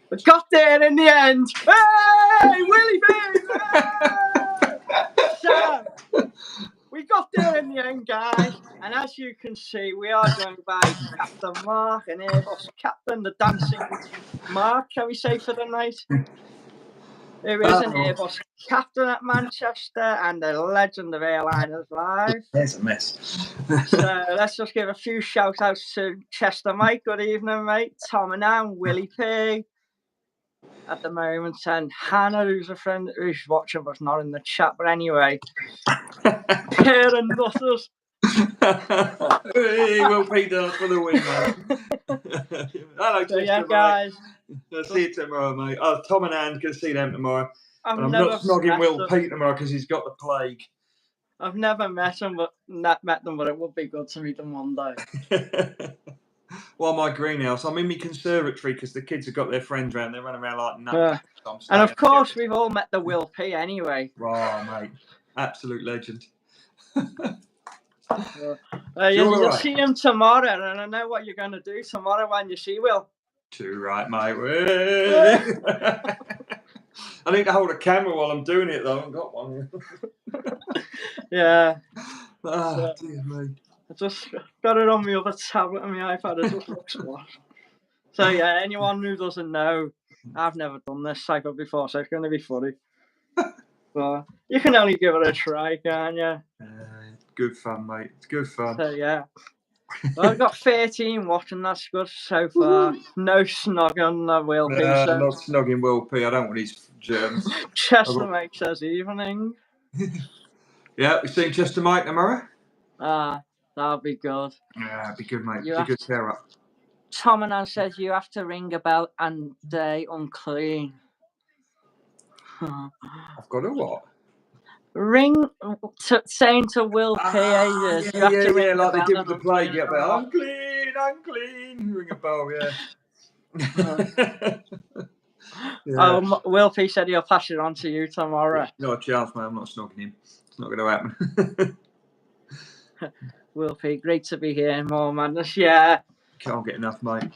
We got there in the end. Hey, Willie B! So, we got there in the end, guys. And as you can see, we are joined by Captain Mark, an Airbus captain, the dancing Mark, shall we say, for the night. Who is an Airbus captain at Manchester and a legend of Airliners Live. There's a mess. So let's just give a few shout outs to Chester Mike. Good evening, mate. Tom and Anne, Willie P at the moment, and Hannah, who's a friend who's watching but not in the chat. But anyway, pair of nutters. Hey, Will P dance for the win, mate. Hello, So, yeah, Chester, guys. I'll see you tomorrow, mate. Tom and Anne can see them tomorrow. I'm not snogging Will P tomorrow because he's got the plague. I've never met them, but it would be good to meet them one day. Well, my greenhouse, I'm in my conservatory because the kids have got their friends around. They run around like nuts. And of course, we've all met the Will P anyway. Oh, mate. Absolute legend. You'll see him tomorrow, and I know what you're going to do tomorrow when you see Will. Too right, mate. I need to hold a camera while I'm doing it, though. I haven't got one. Yeah. Oh, dear me. I just got it on my other tablet and my iPad. It just looks worse. So, yeah, anyone who doesn't know, I've never done this cycle before, so it's going to be funny. But you can only give it a try, can't you? Good fun, mate. It's good fun. So, yeah. Well, I've got 13 watching. That's good so far. No snogging Will P. Not snogging Will P. I don't want his germs. Chester Mike says evening. Yeah, we seeing Chester Mike tomorrow? That'll be good. Yeah, it'll be good, mate. It's a good tear up. Tom and Anne says you have to ring a bell and they unclean. I've got a what? Ring saying to Will P. Yeah, like they did with the plague. Yeah, but unclean. Ring a bell, yeah. Yeah. Will P. said he'll pass it on to you tomorrow. Not a chance, man. I'm not snogging him. It's not going to happen. Will P., great to be here. More madness, yeah. Can't get enough, mate.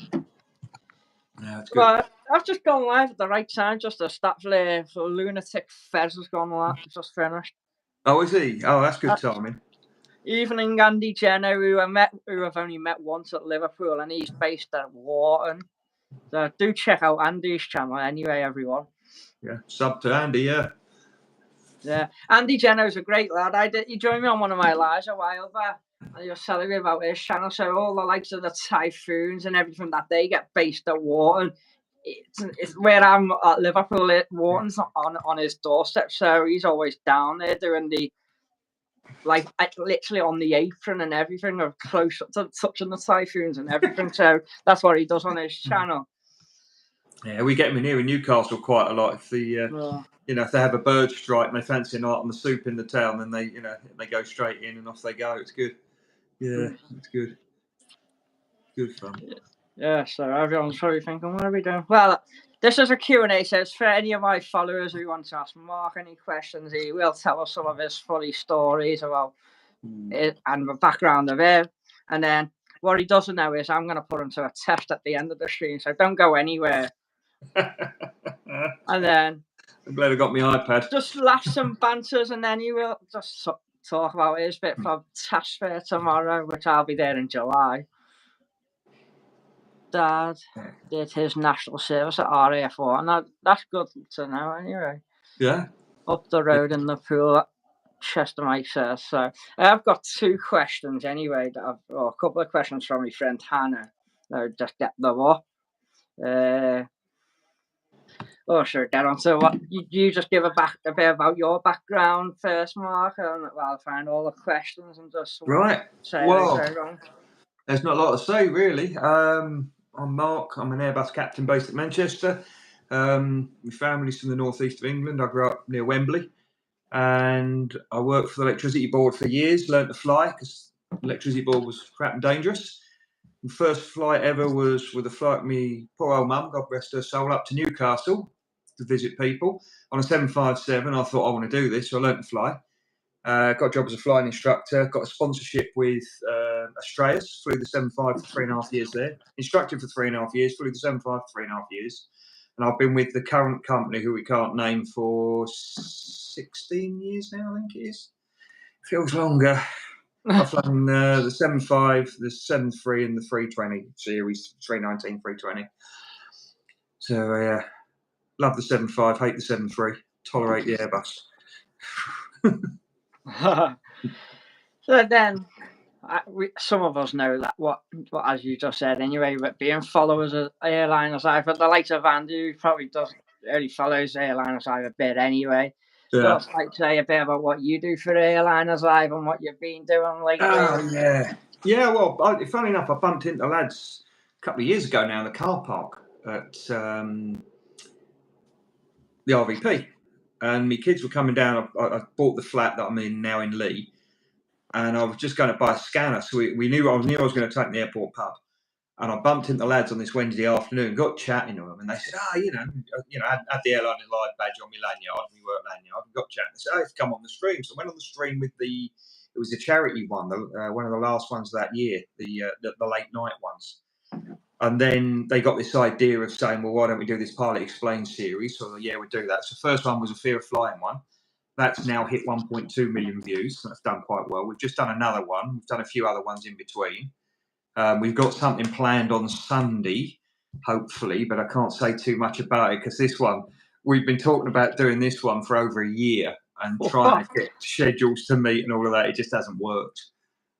Yeah, it's good. Well, I've just gone live at the right time, just a stat flare. So Lunatic Fez has gone live, just finished. Oh, is he? Oh, that's good timing. Evening, Andy Jenner, who I've only met once at Liverpool, and he's based at Wharton. So do check out Andy's channel anyway, everyone. Yeah, sub to Andy, yeah. Yeah, Andy Jenner's a great lad. He joined me on one of my lives a while back, and he was telling me about his channel. So all the likes of the Typhoons and everything that they get based at Wharton. It's where I'm at Liverpool. Wharton's not on his doorstep, so he's always down there doing the literally on the apron and everything, or close up to touching the Typhoons and everything. So that's what he does on his channel. Yeah, we get them in here in Newcastle quite a lot. If the if they have a bird strike and they fancy a night on the soup in the town, then they go straight in and off they go. It's good. Yeah, it's good. Good fun. Yeah, so everyone's probably thinking, what are we doing? Well, this is a Q&A, so it's for any of my followers who want to ask Mark any questions. He will tell us some of his funny stories about it and the background of it. And then what he doesn't know is I'm going to put him to a test at the end of the stream, so don't go anywhere. And then I'm glad I got my iPad. Just laughs and banters, and then he will just talk about his bit for Task Fair tomorrow, which I'll be there in July. Dad did his national service at RAF4, and that's good to know anyway. Yeah. Up the road in the pool, Chester Mike says. So I've got 2 questions anyway, a couple of questions from my friend Hannah. Just get them up. Sure, get on. So what you just give a bit about your background first, Mark, and I'll find all the questions and just say there's not a lot to say really. I'm Mark. I'm an Airbus captain based at Manchester. My family's from the northeast of England. I grew up near Wembley, and I worked for the electricity board for years. Learned to fly because the electricity board was crap and dangerous. The first flight ever was with a flight with me poor old mum, God rest her soul, up to Newcastle to visit people on a 757. I thought I want to do this, so I learned to fly. Got a job as a flying instructor, got a sponsorship with Australis, flew the 75 for 3.5 years there, instructed for 3.5 years, flew the 75 for 3.5 years. And I've been with the current company, who we can't name, for 16 years now, I think it is. Feels longer. I've flown the 75, the 73 and the 320 series, 319, 320. So, love the 75, hate the 73, tolerate the Airbus. So then, some of us know that what as you just said anyway, but being followers of Airliners Live, but the likes of Andy, who probably only follows Airliners Live a bit anyway. Yeah. I'd like to say a bit about what you do for Airliners Live and what you've been doing lately. Oh, yeah. Yeah, well, funny enough, I bumped into lads a couple of years ago now in the car park at the RVP. And my kids were coming down. I bought the flat that I'm in now in Lee. And I was just going to buy a scanner. So I knew I was going to take them to the airport pub. And I bumped into the lads on this Wednesday afternoon, got chatting to them, and they said, I had the Airliners Live badge on my lanyard, my work lanyard, and got chatting. They said, let's come on the stream. So I went on the stream with it was a charity one, one of the last ones of that year, the late night ones. And then they got this idea of saying, well, why don't we do this Pilot Explained series? So yeah, we'll do that. So the first one was a Fear of Flying one. That's now hit 1.2 million views. So that's done quite well. We've just done another one. We've done a few other ones in between. We've got something planned on Sunday, hopefully, but I can't say too much about it because this one, we've been talking about doing this one for over a year and trying to get schedules to meet and all of that. It just hasn't worked.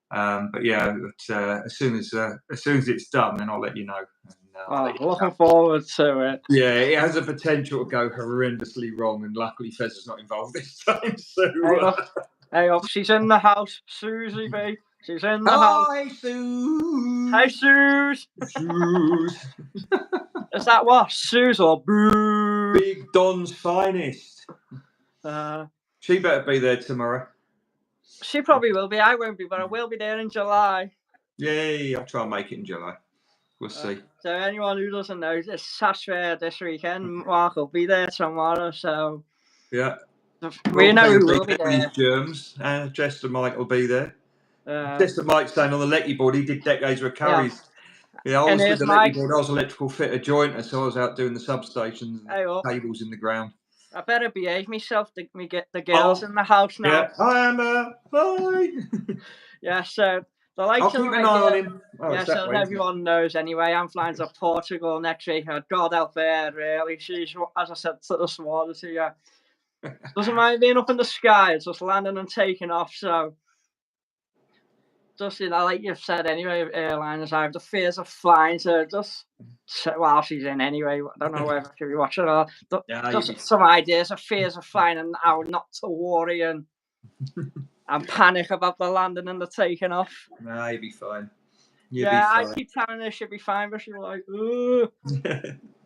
But yeah, as soon as it's done, then I'll let you know. And, looking forward to it. Yeah, it has a potential to go horrendously wrong, and luckily Fez is not involved this time. So hey, she's in the house, Susie B. She's in the house. Hi, Suze. Hi, Suze. Suze. Is that what? Suze or Boo? Big Don's finest. She better be there tomorrow. She probably will be. I won't be, but I will be there in July. Yay, I'll try and make it in July. We'll see. So anyone who doesn't know, it's SAS Fair this weekend. Mark will be there tomorrow, so... Yeah. We know who will be there. Germs. Chester Mike will be there. Chester Mike's saying on the Lecky board, he did decades with Curry's. Yeah, I was with the Lecky board. I was electrical fitter jointer, so I was out doing the substations and cables in the ground. I better behave myself to get the girls in the house now. Yeah, hi Amber. Hi. Yeah, so the likes I'll keep an eye on him. So everyone knows anyway. I'm flying to Portugal next week. God help her, really. She's, as I said this morning to you, doesn't mind being up in the sky. It's just landing and taking off. So, just, like you've said anyway, Airliners, I have the fears of flying. So just while she's in anyway, I don't know whether she'll be watching or just some ideas of fears of flying and how not to worry and panic about the landing and the taking off. Nah, you'll be fine. I keep telling her she'll be fine, but she'll be like, ooh.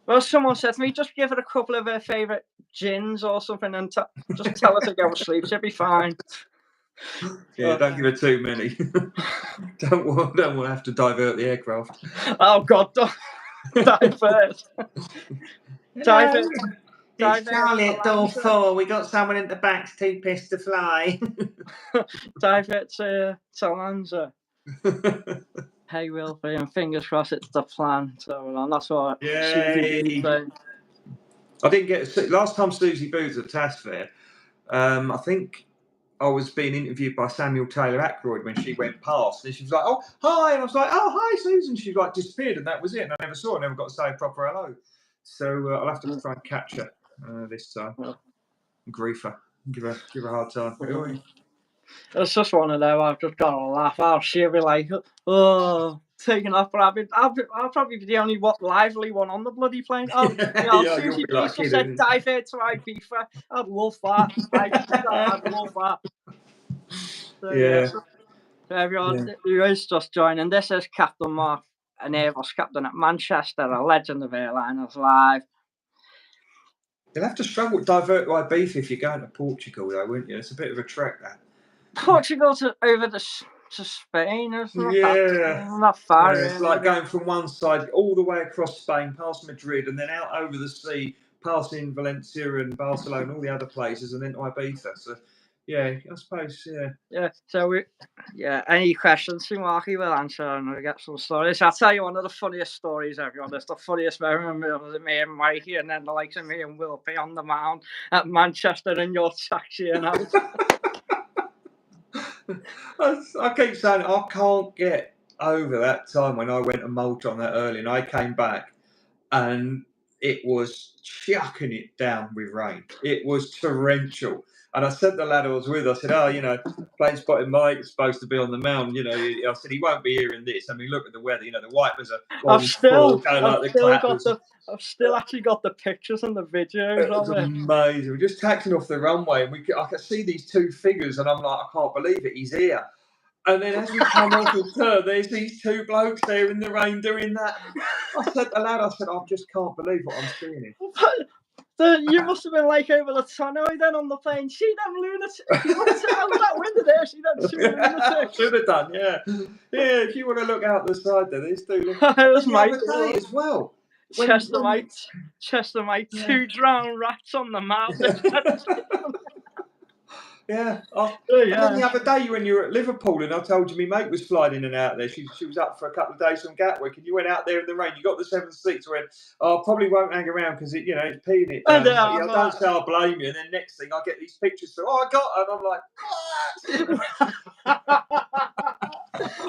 Well, someone said to me, just give her a couple of her favourite gins or something and just tell her to go to sleep. She'll be fine. Yeah, don't give her too many. don't want to have to divert the aircraft. Oh, God, don't divert. Divert. It's Charlie at door 4. We got someone in the back too pissed to fly. Divert to Lanza. Hey, Wilfie, and fingers crossed it's the plan. So that's what. Yay! I didn't get last time Susie Booth at TAS Fair. I think I was being interviewed by Samuel Taylor Ackroyd when she went past, and she was like, "Oh, hi," and I was like, "Oh, hi, Susan." She disappeared, and that was it. And I never saw her. Never got to say a proper hello. So I'll have to try and catch her this time. Grief her, give her a hard time. It's just one of them. I've just got to laugh out. She'll be like, "Oh, taking off," but I'll probably be the only lively one on the bloody plane. Susie B said divert to Ibiza. I'd love that. I'd love that. So, so everyone who is just joining, this is Captain Mark, a naval captain at Manchester, a legend of Airliners Live. You'll have to struggle to divert to Ibiza if you're going to Portugal, though, wouldn't you? It's a bit of a trek, that. Portugal over to Spain, it's not far. It's like going from one side all the way across Spain, past Madrid, and then out over the sea, passing Valencia and Barcelona, all the other places, and then to Ibiza. So, yeah, I suppose, yeah. Yeah, so any questions to Marky will answer, and we'll get some stories. I'll tell you one of the funniest stories, everyone. It's the funniest memory of me and Mikey, and then the likes of me and Will be on the mound at Manchester in your taxi and out. I keep saying I can't get over that time when I went to Malta on that early, and I came back, and it was chucking it down with rain. It was torrential. And I said to the lad I was with, I said, Plane Spotting Mike is supposed to be on the mound. I said, he won't be hearing this. I mean, look at the weather. The wipers are I've still actually got the pictures and the videos. It was amazing. We're just taxiing off the runway, and I could see these two figures, and I'm like, I can't believe it. He's here. And then as we come off the turn, there's these two blokes there in the rain doing that. I said to the lad, I just can't believe what I'm seeing. You must have been like over the tannoy then on the plane. See them lunatics? You want to sit out that window there? See them two lunatics? Should have done, yeah. Yeah, if you want to look out the side there, there's two. It was Mike as well. Chester Mike, two drowned rats on the mountain. Yeah. And then the other day when you were at Liverpool, and I told you my mate was flying in and out there. She was up for a couple of days from Gatwick, and you went out there in the rain. You got the 7 seats. Went, probably won't hang around because it's peeing it down. I don't say I blame you. And then next thing I get these pictures. So I got her, and I'm like,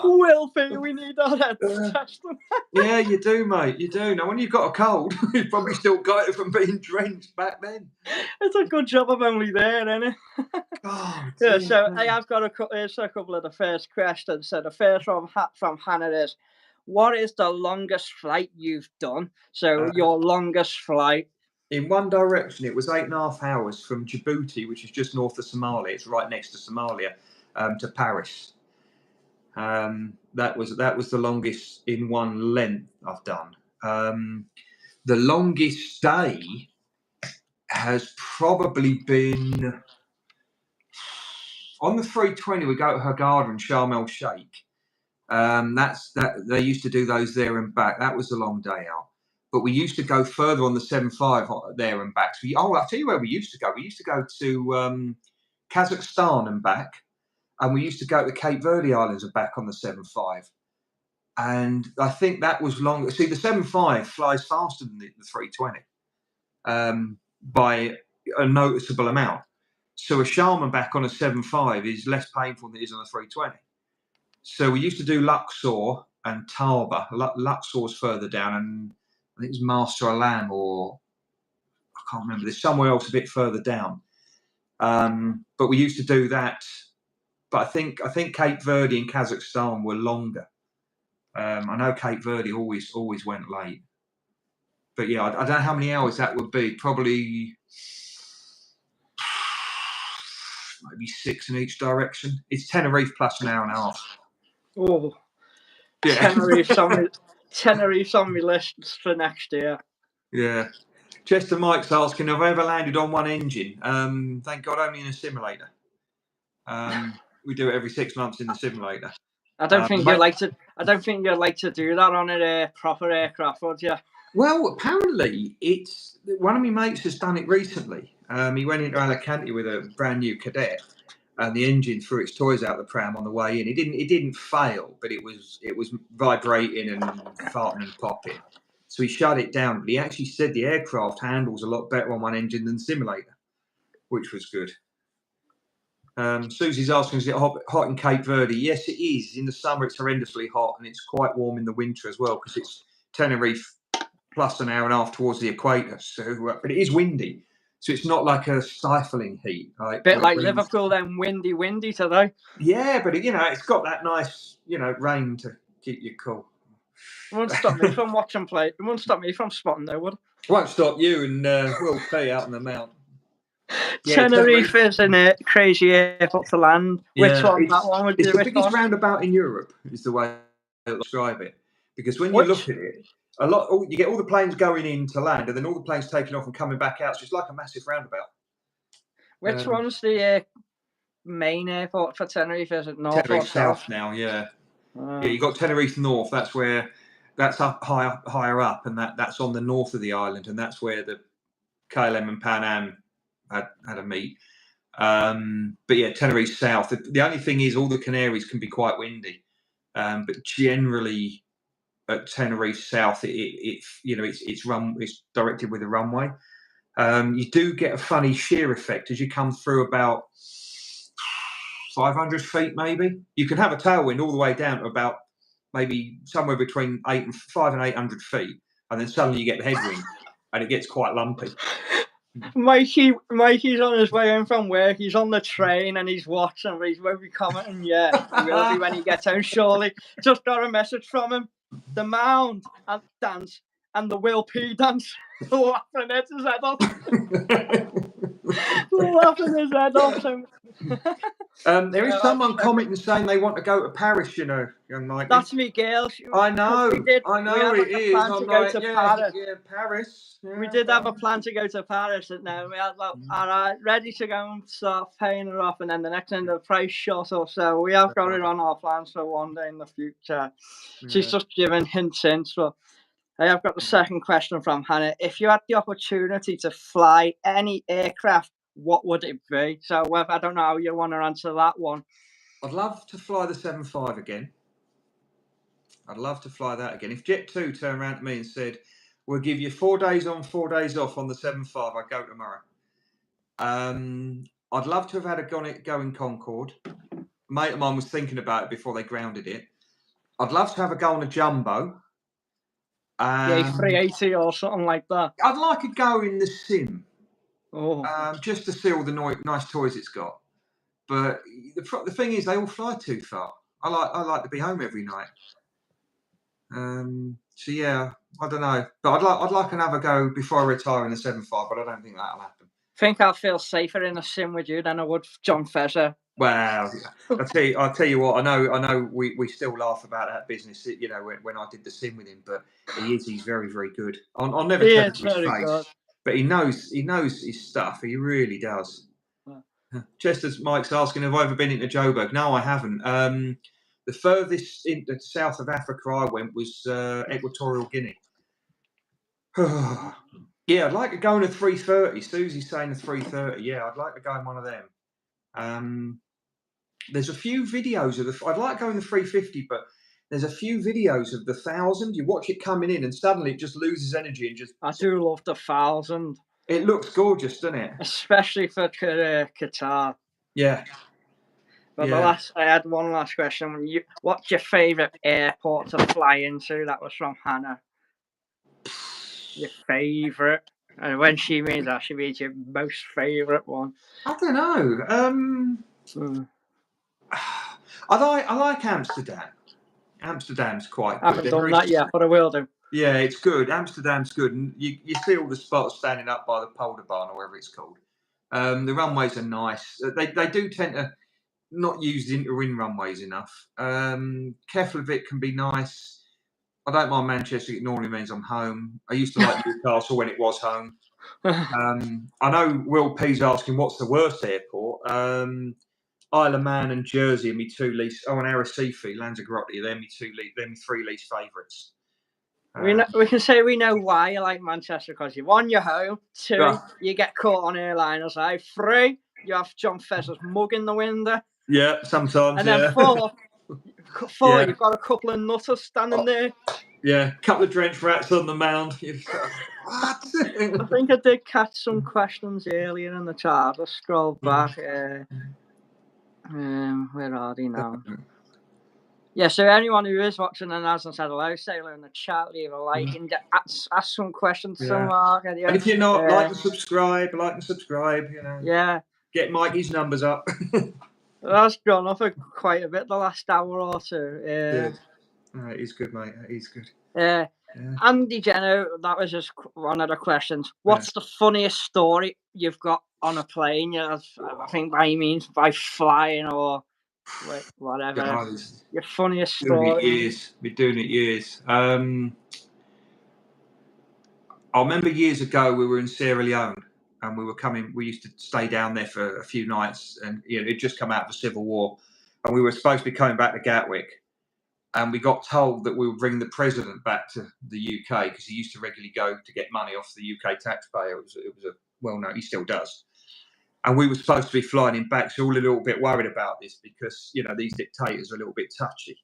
Wilfie, we need our heads touched. Yeah, you do, mate. You do. Now, when you've got a cold, you've probably still got it from being drenched back then. It's a good job I'm only there, isn't it? So I have got a couple of the first questions. So the first from Hannah is, what is the longest flight you've done? So your longest flight? In one direction, it was 8.5 hours from Djibouti, which is just north of Somalia. It's right next to Somalia, to Paris. That was the longest in one length I've done. The longest day has probably been on the 320. We go to Hurghada and Sharm el Sheikh. They used to do those there and back. That was a long day out. But we used to go further on the 75 there and back. So I'll tell you where we used to go. We used to go to Kazakhstan and back. And we used to go to the Cape Verde Islands and back on the 75. And I think that was longer. See, the 75 flies faster than the 320 by a noticeable amount. So a Sharm and back on a 75 is less painful than it is on a 320. So we used to do Luxor and Taba. Luxor's further down, and I think it's Master Alam, or I can't remember. There's somewhere else a bit further down. But we used to do that. But I think Cape Verde and Kazakhstan were longer. I know Cape Verde always went late. But yeah, I don't know how many hours that would be. Probably maybe 6 in each direction. It's Tenerife plus an hour and a half. Oh, yeah. Tenerife's on my list for next year. Yeah. Chester Mike's asking, have I ever landed on one engine? Thank God, only in a simulator. We do it every 6 months in the simulator. I don't think you'd like to do that on a proper aircraft, would you? Well, apparently, it's one of my mates has done it recently. He went into Alicante with a brand new Cadet, and the engine threw its toys out the pram on the way in. It didn't fail, but it was vibrating and farting and popping. So he shut it down. But he actually said the aircraft handles a lot better on one engine than the simulator, which was good. Susie's asking, is it hot in Cape Verde? Yes, it is. In the summer, it's horrendously hot, and it's quite warm in the winter as well, because it's Tenerife plus an hour and a half towards the equator. So, but it is windy, so it's not like a stifling heat. Bit like Liverpool, then windy today. Yeah, but it's got that nice, rain to keep you cool. It won't stop me from watching play. It won't stop me from spotting, though, would it? It won't stop you, and we'll play out on the mount. Yeah, Tenerife is a crazy airport to land. Which one? That one would It's the biggest roundabout in Europe, is the way I describe it. Because when you look at it, you get all the planes going in to land, and then all the planes taking off and coming back out. So it's like a massive roundabout. Which one's the main airport for Tenerife? Is it North Tenerife or South? South now, yeah. Yeah, you got Tenerife North. That's up higher up, and that's on the north of the island, and that's where the KLM and Pan Am had a meet. But yeah, Tenerife South. The only thing is, all the Canaries can be quite windy, but generally at Tenerife South, it's directed with a runway. You do get a funny shear effect as you come through about 500 feet, maybe. You can have a tailwind all the way down to about maybe somewhere between 500 and 800 feet, and then suddenly you get the headwind, and it gets quite lumpy. Mikey's on his way in from work. He's on the train and he's watching. He's maybe commenting. Yeah, he will be when he gets home. Surely, just got a message from him. The mound and dance and the Will P dance. Laughing at his head off. Laughing his head off. There is someone commenting saying they want to go to Paris, young Mike. That's me, girl. I know it is. I'm like, Paris. Yeah, Paris. Yeah, we did have a plan to go to Paris, and then we had all right, ready to go and start paying her off, and then the next thing the price shot or so. We have got it on our plans for one day in the future. Yeah. She's just giving hints, but I have got the second question from Hannah. If you had the opportunity to fly any aircraft, what would it be? So I don't know how you want to answer that one. I'd love to fly the 75 again. I'd love to fly that again. If Jet2 turned around to me and said, we'll give you 4 days on, 4 days off on the 75, I'd go tomorrow. I'd love to have had a go in Concorde. A mate of mine was thinking about it before they grounded it. I'd love to have a go on a Jumbo. The A380 or something like that. I'd like a go in the Sim. Oh. Just to see all the nice toys it's got. But the thing is, they all fly too far. I like to be home every night. So yeah, I don't know, but I'd like another go before I retire in the 75, but I don't think that'll happen. I think I'll feel safer in a Sim with you than I would John Fezzer. Well, I'll tell you what. I know. We still laugh about that business, when I did the Sim with him. But he's very, very good. I'll never tell him his face, good. But he knows his stuff. He really does. Yeah. Just as Mike's asking, have I ever been into Joburg? No, I haven't. The furthest into south of Africa I went was Equatorial Guinea. Yeah, I'd like to go in a 330. Susie's saying a 330. Yeah, I'd like to go in one of them. There's a few videos of I'd like to go in the 350, but there's a few videos of the 1,000. You watch it coming in, and suddenly it just loses energy and just. I do love the 1,000. It looks gorgeous, doesn't it? Especially for Qatar. Yeah. But I had one last question. What's your favourite airport to fly into? That was from Hannah. Your favourite? And when she means that, she means your most favourite one. I don't know. I like Amsterdam. Amsterdam's quite good. I haven't done that yet, but I will do. Yeah, it's good. Amsterdam's good. And you see all the spots standing up by the Polderbaan or whatever it's called. The runways are nice. They do tend to not use the inter-wing runways enough. Keflavik can be nice. I don't mind Manchester. It normally means I'm home. I used to like Newcastle when it was home. I know Will P's asking what's the worst airport. Isle of Man and Jersey are my two least. Oh, and Arrecife, Lanzarote. They're my three least favourites. We can say we know why you like Manchester, because you've won your home. 2, you get caught on airliners. 3, you have John Fezzer's mug in the window. Yeah, sometimes. And then 4, you've got a couple of nutters standing there. Yeah, a couple of drenched rats on the mound. What? I think I did catch some questions earlier in the chat. Let's scroll back. Where are they now? Yeah, so anyone who is watching and hasn't said hello, say hello in the chat, leave a like, and ask some questions to Mark. And if you're not, like and subscribe, Yeah. Get Mikey's numbers up. That's gone up quite a bit the last hour or two. Good. He's good, mate. He's good. Yeah. Andy Jenner, that was just one of the questions. What's the funniest story you've got on a plane? I think by flying or whatever. Your funniest story. We're doing it years. I remember years ago we were in Sierra Leone and we used to stay down there for a few nights, and it'd just come out of the Civil War, and we were supposed to be coming back to Gatwick, and we got told that we would bring the president back to the UK because he used to regularly go to get money off the UK taxpayer. It was a well-known, he still does. And we were supposed to be flying him back, so we're all a little bit worried about this because, these dictators are a little bit touchy.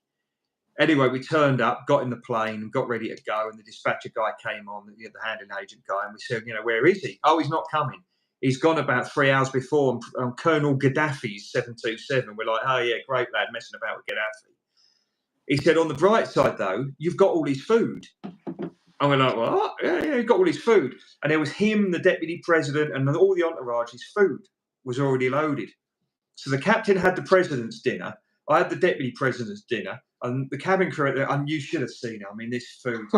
Anyway, we turned up, got in the plane, and got ready to go, and the dispatcher guy came on, the handling agent guy, and we said, where is he? Oh, he's not coming. He's gone about 3 hours before on Colonel Gaddafi's 727. We're like, oh, yeah, great lad, messing about with Gaddafi. He said, on the bright side, though, you've got all his food. And we're like, what? Yeah, he got all his food. And there was him, the deputy president, and all the entourage. His food was already loaded. So the captain had the president's dinner. I had the deputy president's dinner. And the cabin crew, and you should have seen it. I mean, this food,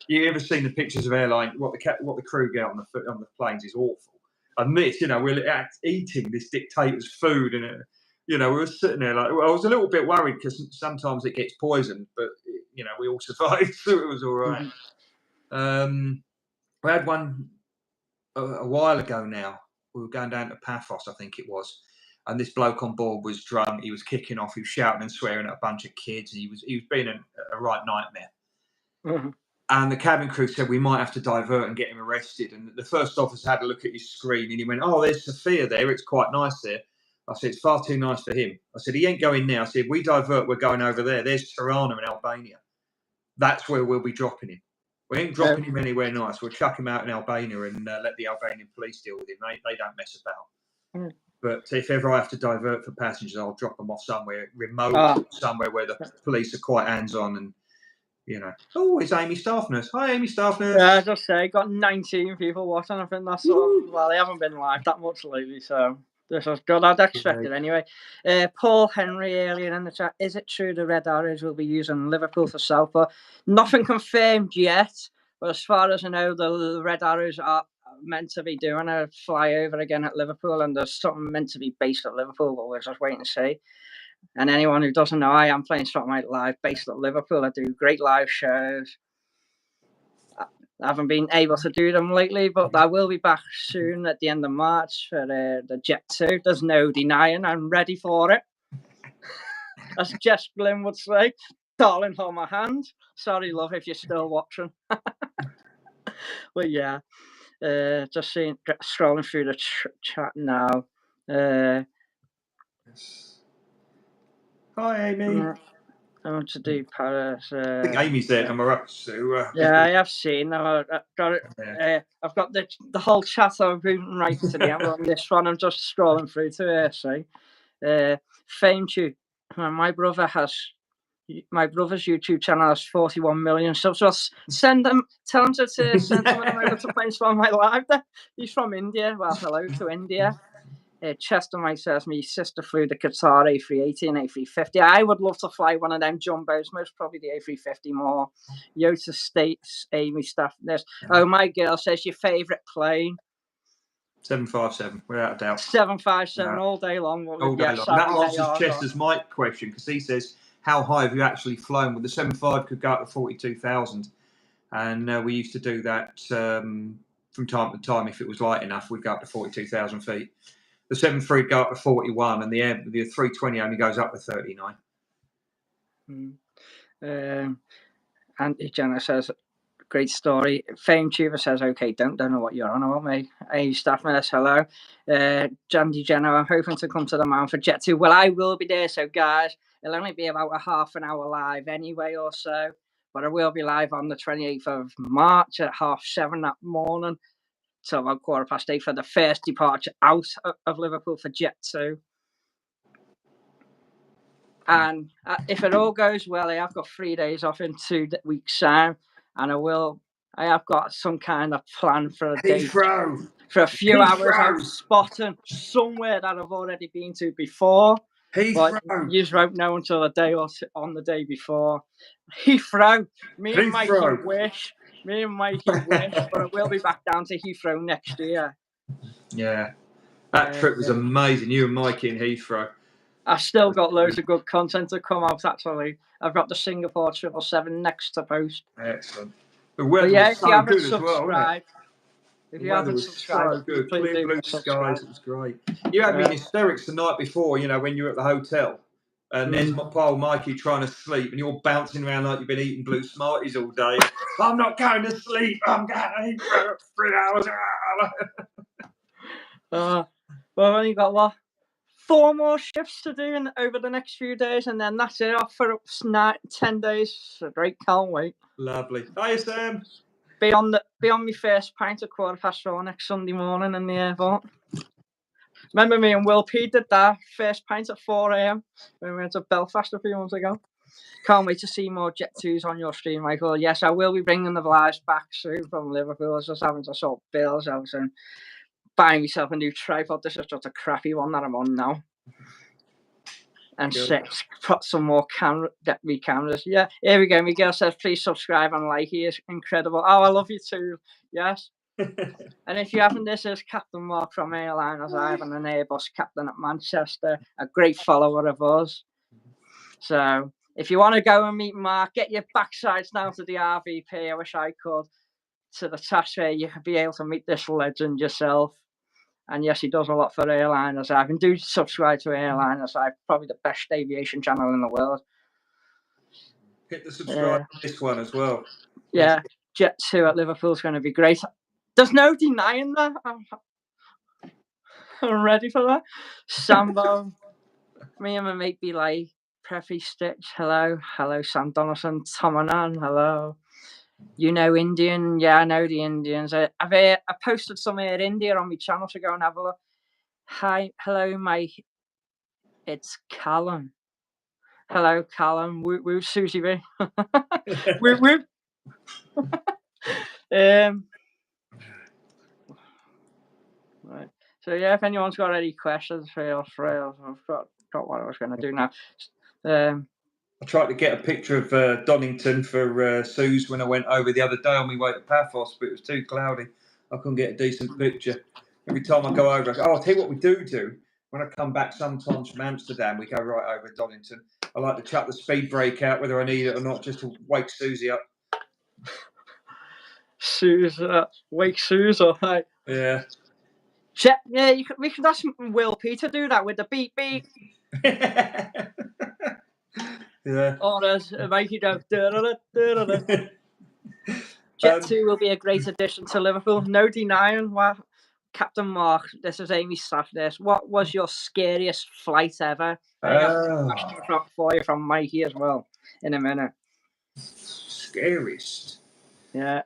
you ever seen the pictures of airline, what the crew get on the planes is awful. And this, we're eating this dictator's food, and we were sitting there like, I was a little bit worried because sometimes it gets poisoned, but we all survived, so it was all right. We had one a while ago now. We were going down to Paphos, I think it was, and this bloke on board was drunk. He was kicking off. He was shouting and swearing at a bunch of kids, and he was being a right nightmare. Mm-hmm. And the cabin crew said we might have to divert and get him arrested. And the first officer had a look at his screen, and he went, "Oh, there's Sophia there. It's quite nice there." I said, "It's far too nice for him." I said, "He ain't going there." I said, "If we divert, we're going over there. There's Tirana in Albania. That's where we'll be dropping him. We ain't dropping him anywhere nice. We'll chuck him out in Albania and let the Albanian police deal with him. They don't mess about." Mm. But if ever I have to divert for passengers, I'll drop them off somewhere remote, somewhere where the police are quite hands-on and, Oh, it's Amy Staffness. Hi, Amy Staffness. Yeah, I just say, got 19 people watching. I think that's well, they haven't been live that much lately, so this is good. I'd expect it anyway. Paul Henry earlier in the chat, is it true the Red Arrows will be using Liverpool for Southport? Nothing confirmed yet, but as far as I know, the Red Arrows are meant to be doing a flyover again at Liverpool, and there's something meant to be based at Liverpool, but we're just waiting to see. And anyone who doesn't know, I am playing Spotlight Live based at Liverpool. I do great live shows. I haven't been able to do them lately, but I will be back soon at the end of March for the Jet 2. There's no denying I'm ready for it. As Jess Glynn would say, darling, hold my hand. Sorry, love, if you're still watching. But yeah, just scrolling through the chat now. Hi, Amy. I want to do Paris. I think Amy's there, am I right? So, yeah, I have seen. I've got it. I've got the whole chat I've been right to the end on this one. I'm just scrolling through to see. Fame to my brother's YouTube channel has 41 million subs. So tell him to send him over to play Spotlight Live. He's from India. Well, hello to India. Chester Mike says, my sister flew the Qatar A380 and A350. I would love to fly one of them jumbos, most probably the A350 more. Yota States, Amy Staffness. Oh, my girl says, your favourite plane? 757, without a doubt. 757, all day long. All day long. That answers Chester's Mike question, because he says, how high have you actually flown? Well, the 75 could go up to 42,000. And we used to do that from time to time. If it was light enough, we'd go up to 42,000 feet. The 73 would go up to 41, and the 320 only goes up to 39. Auntie Jenna says, great story. Fame Tuber says, okay, don't know what you're on about, mate. Hey, Staffness, hello. Jandy Jenna, I'm hoping to come to the Mount for Jet 2. Well, I will be there, so guys, it'll only be about a half an hour live anyway or so. But I will be live on the 28th of March at 7:30 that morning. So about 8:15 for the first departure out of Liverpool for Jet 2. And if it all goes well, I have got 3 days off in 2 weeks' time, and I have got some kind of plan for a day for a few hours out spotting somewhere that I've already been to before. But you won't know until the day or on the day before. Heathrow, me and Mikey wish. But I will be back down to Heathrow next year. Yeah, that trip was amazing. You and Mikey in Heathrow. I've still got loads of good content to come out, actually. I've got the Singapore 777 next to post. Excellent. The weather yeah, was if you so haven't good as well, wasn't it? subscribed, if The you weather haven't was subscribed, so good. please Clear do blue subscribe. skies. It was great. You had me in hysterics the night before, you know, when you were at the hotel. And there's my pal Mikey trying to sleep, and you're bouncing around like you've been eating blue Smarties all day. I'm not going to sleep. I'm going to eat for 3 hours. Well, I've only got, what, 4 more shifts to do over the next few days, and then that's it. Off for 10 days. So great, can't wait. Lovely. Hi, Sam. Be on my first pint at 4:15 next Sunday morning in the airport. Remember me and Will P did that first pint at 4 a.m. when we went to Belfast a few months ago. Can't wait to see more Jet 2s on your stream, Michael. Yes, I will be bringing the vlogs back soon from Liverpool. I was just having to sort bills out and buy myself a new tripod. This is just a crappy one that I'm on now. And put some more cameras. Yeah, here we go. Miguel says, please subscribe and like. He is incredible. Oh, I love you too. Yes. And if you haven't, this is Captain Mark from Airliners. I have an Airbus captain at Manchester, a great follower of us. So if you want to go and meet Mark, get your backsides down to the RVP. I wish I could. To the task where you could be able to meet this legend yourself. And yes, he does a lot for Airliners. I can do subscribe to Airliners. I'm probably the best aviation channel in the world. Hit the subscribe to this one as well. Yeah, Jet 2 at Liverpool is going to be great. There's no denying that. I'm ready for that. Sambo. Me and my mate be like, Preppy Stitch, hello. Hello, Sam Donaldson. Tom Annan, hello. You know Indian? Yeah, I know the Indians. I posted some Air India on my channel, so go and have a look. Hi, hello, it's Callum. Hello, Callum. Woo, Susie B. Woo. Right. So yeah, if anyone's got any questions, feel free. I've got what I was going to do now. I tried to get a picture of Donington for Suze when I went over the other day on my way to Paphos, but it was too cloudy. I couldn't get a decent picture. Every time I go over, I go, I'll tell you what we do. When I come back sometimes from Amsterdam, we go right over Donington. I like to chuck the speed brake out, whether I need it or not, just to wake Susie up. Wake Suze up, right? Yeah. Yeah, we could ask Will Peter do that with the beep beep. Yeah. Or as Mikey does. Jet 2 will be a great addition to Liverpool. No denying. Well, Captain Mark, this is Amy Staffness. What was your scariest flight ever? I got a question for you from Mikey as well in a minute. Scariest? Yeah.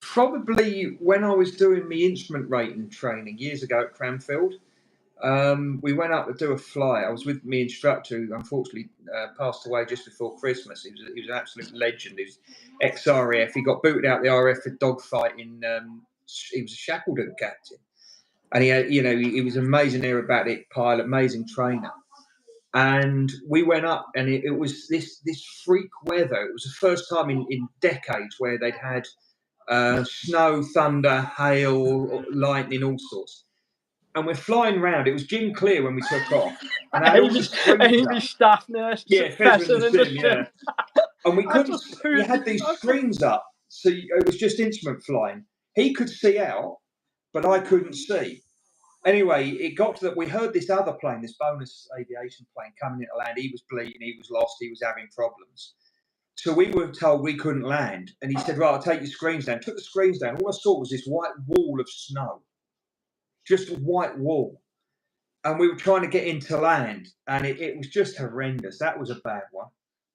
Probably when I was doing my instrument rating training years ago at Cranfield. We went up to do a flight. I was with my instructor, who unfortunately passed away just before Christmas. He was an absolute legend. He was ex-RAF. He got booted out the RAF for dogfighting. He was a Shackleton captain, and he had, he was an amazing aerobatic pilot, amazing trainer. And we went up, and it was this freak weather. It was the first time in decades where they'd had snow, thunder, hail, lightning, all sorts. And we're flying round. It was Jim Clear when we took off. And Amy staff nurse. Yeah, Fezzer in the Sim, yeah. And we couldn't. You had these screens up, so it was just instrument flying. He could see out, but I couldn't see. Anyway, it got to that. We heard this other plane, this bonus aviation plane, coming into land. He was bleeding. He was lost. He was having problems. So we were told we couldn't land. And he said, "Right, I'll take your screens down." Took the screens down. All I saw was this white wall of snow. Just a white wall. And we were trying to get into land, and it was just horrendous. That was a bad one.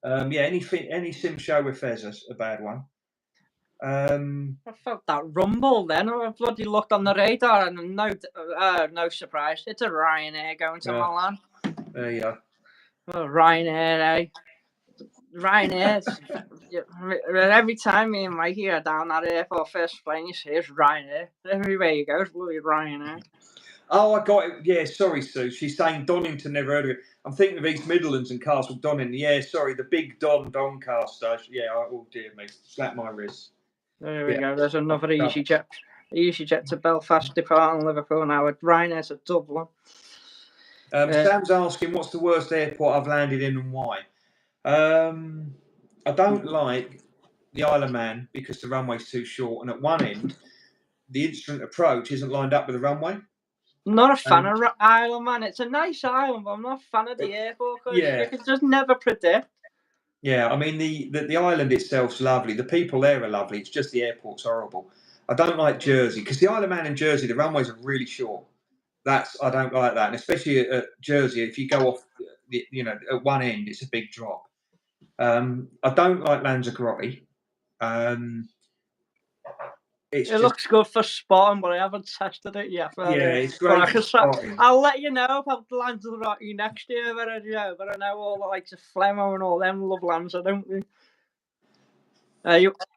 Any sim show with Fez's a bad one. I felt that rumble then. I bloody looked on the radar, and no surprise. It's a Ryanair going to Milan. There you go. Oh, Ryanair, Ryanair. Every time me and Mikey are down that airport first plane, you see it's Ryanair. Everywhere you go, it's bloody Ryanair. Oh, I got it. Yeah, sorry, Sue. She's saying Donington, never heard of it. I'm thinking of East Midlands and Castle Donington. Yeah, sorry, the big Doncaster. Yeah, oh dear me. Slap my wrist. There we go. There's another EasyJet to Belfast, departing Liverpool now. Ryanair's at Dublin. Sam's asking, what's the worst airport I've landed in and why? I don't like the Isle of Man because the runway's too short, and at one end, the instant approach isn't lined up with the runway. Not a fan of Isle of Man. It's a nice island, but I'm not a fan of the airport because you can just never predict. Yeah, I mean the island itself's lovely. The people there are lovely. It's just the airport's horrible. I don't like Jersey because the Isle of Man and Jersey, the runways are really short. I don't like that, and especially at Jersey, if you go off, at one end, it's a big drop. I don't like Lanzarote. It looks good for spotting, but I haven't tested it yet. It's great for spotting. I'll let you know about Lanzarote next year, but I know all the likes of Flemo and all them love Lanzarote, don't we?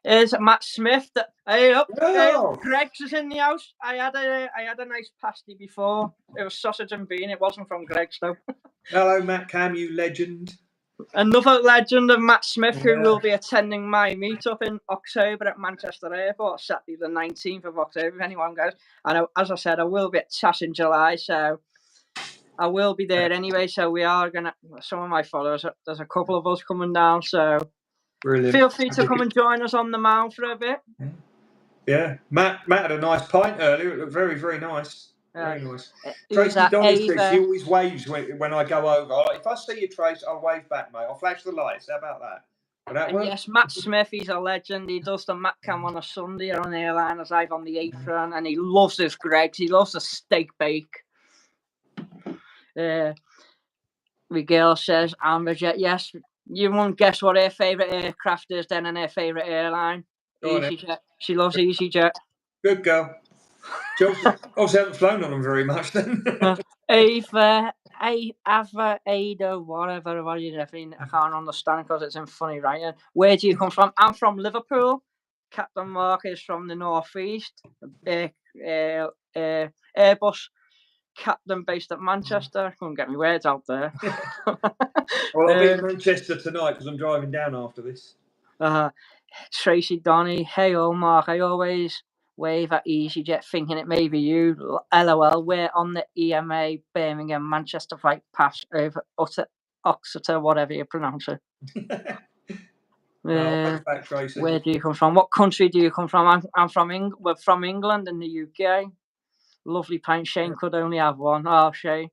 Here's Matt Smith. Hey up, Greg's is in the house. I had a nice pasty before. It was sausage and bean. It wasn't from Greg's though. Hello, Matt Cam, you legend. Another legend of Matt Smith, who will be attending my meetup in October at Manchester Airport, Saturday the 19th of October, if anyone goes. And as I said, I will be at TAS in July, so I will be there anyway. So we are going to, some of my followers, there's a couple of us coming down, so brilliant. Feel free to come and join us on the Mount for a bit. Yeah, Matt had a nice pint earlier. It looked very, very nice. Very nice. Tracy Donnie says she always waves when I go over. If I see you, Trace, I'll wave back, mate. I'll flash the lights. How about that? Yes, Matt Smith, he's a legend. He does the Matt Cam on a Sunday on Airliners Live on the apron, and he loves his Greggs. He loves the steak bake. Miguel says, Amberjet, yes. You won't guess what her favourite aircraft is then and her favourite airline. EasyJet. She loves EasyJet. Good girl. She obviously haven't flown on them very much then. Ava, Ada, whatever. I can't understand because it's in funny writing. Where do you come from? I'm from Liverpool. Captain Mark is from the northeast. Airbus captain based at Manchester. Couldn't get me words out there. Well, I'll be in Manchester tonight because I'm driving down after this. Tracy Donnie, hey, Mark, I always wave at EasyJet thinking it may be you. LOL, we're on the EMA Birmingham Manchester flight pass over Exeter, whatever you pronounce it. Where do you come from? What country do you come from? I'm from we're from England in the UK. Lovely pint. Shane could only have one. Oh, Shane.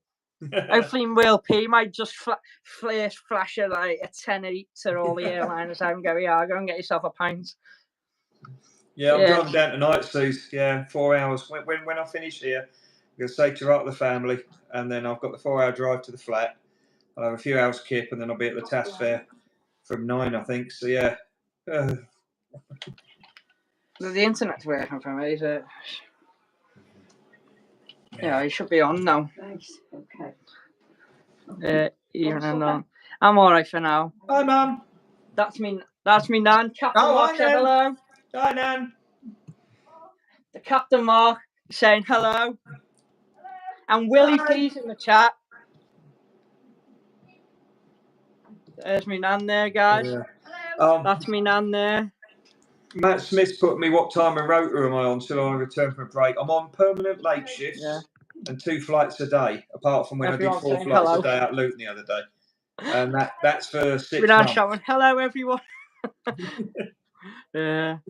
Hopefully Will P might just flash a 10 to all the airliners out and go, go and get yourself a pint. Yeah, I'm driving down tonight, Suze. 4 hours. When I finish here, I'm going to say to the family, and then I've got the 4-hour drive to the flat. I'll have a few hours kip, and then I'll be at the TAS fair from 9, I think. So, yeah. The internet's working for me, is it? Yeah, you should be on now. Nice. Okay. I'm all right for now. Hi, Mum. That's me Nan. Captain Mark said hello. Hi, Nan. The Captain Mark saying hello. And Willie P's in the chat. There's me Nan there, guys. Yeah. That's me Nan there. Matt Smith's put me, what time and rotor am I on till I return from a break? I'm on permanent late shifts and 2 flights a day, apart from when I did 4 flights a day out Luton the other day. And that's for 6 months. Showing hello, everyone. You're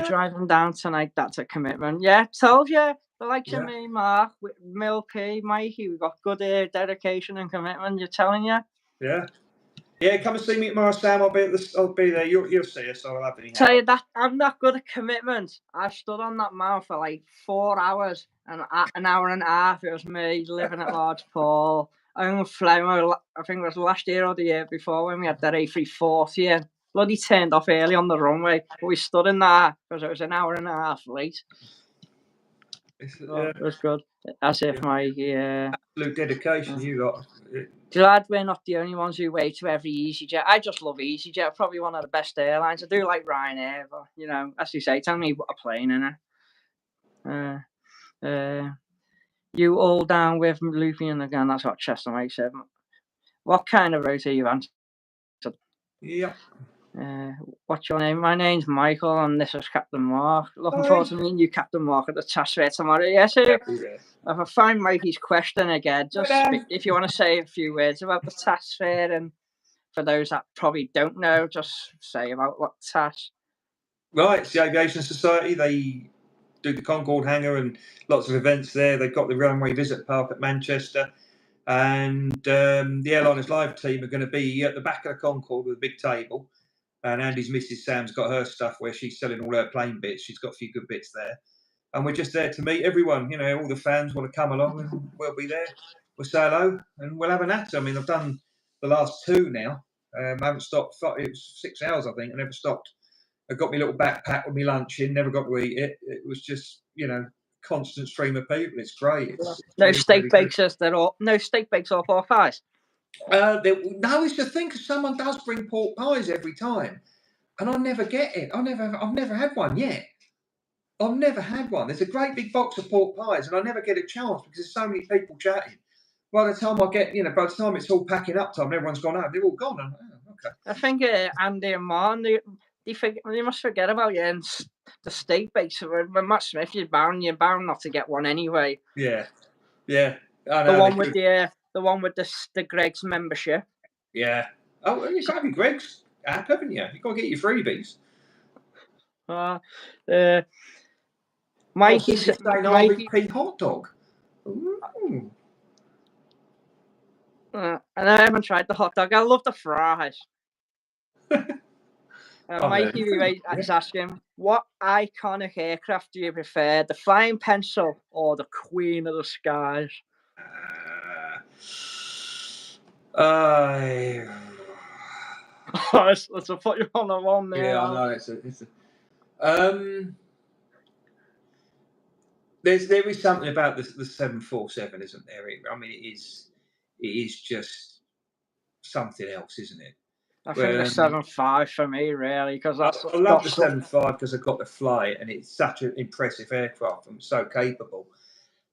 driving down tonight, that's a commitment. Yeah, told you. The likes of me, Mark, with Milky, Mikey, we've got good dedication and commitment, you're telling you. Yeah. Yeah, come and see me tomorrow, Sam. I'll be there. You'll see us. So I'll have it. Tell you that I'm not good at commitment. I stood on that mount for 4 hours and an hour and a half. It was me living at Lord's Paul. I think it was last year or the year before when we had that A340 and bloody turned off early on the runway. But we stood in there because it was an hour and a half late. It was good. As if my absolute dedication you got. Glad we're not the only ones who wait to every EasyJet. I just love EasyJet. Probably one of the best airlines. I do like Ryanair, but as you say, tell me what a plane in it. You all down with Luffy and again? That's what Chester Mike said. What kind of route are you on? Yeah. What's your name? My name's Michael, and this is Captain Mark. Looking forward to meeting you, Captain Mark, at the TAS fair tomorrow. Yes, sir. If I find Mikey's question again, just if you want to say a few words about the TAS fair and for those that probably don't know, just say about what TAS. Right, it's the Aviation Society. They do the Concorde hangar and lots of events there. They've got the runway visit park at Manchester. And the Airliners Live team are going to be at the back of the Concorde with a big table. And Andy's missus Sam's got her stuff where she's selling all her plane bits. She's got a few good bits there. And we're just there to meet everyone. You know, all the fans want to come along and we'll be there. We'll say hello and we'll have a natter. I mean, I've done the last two now. I haven't stopped. It was 6 hours, I think. I never stopped. I got my little backpack with my lunch in, never got to eat it. It was just, you know, constant stream of people. It's great. It's no really, steak really bakes, no steak bakes or pork pies. No, it's the thing, because someone does bring pork pies every time, and I never get it. I've never had one yet. I've never had one. There's a great big box of pork pies, and I never get a chance because there's so many people chatting. By the time by the time it's all packing up time, everyone's gone out. They're all gone. I'm like, oh, okay. I think Andy and Marn, they must forget about you and the steak bakes. When Matt Smith, you're bound not to get one anyway. Yeah. I know, the one with the Greg's membership. Yeah. Oh, you've got to be Greg's app, haven't you? You've got to get your freebies. Mikey said, RVP hot dog. Ooh. And I haven't tried the hot dog. I love the fries. Mikey is asking, what iconic aircraft do you prefer, the Flying Pencil or the Queen of the Skies? Let's put you on the one there. Yeah, I know. It's a there is something about the 747, isn't there? I mean, it is just something else, isn't it? I think the 75 for me, really, because I love the 75 because I got to fly it, and it's such an impressive aircraft and so capable.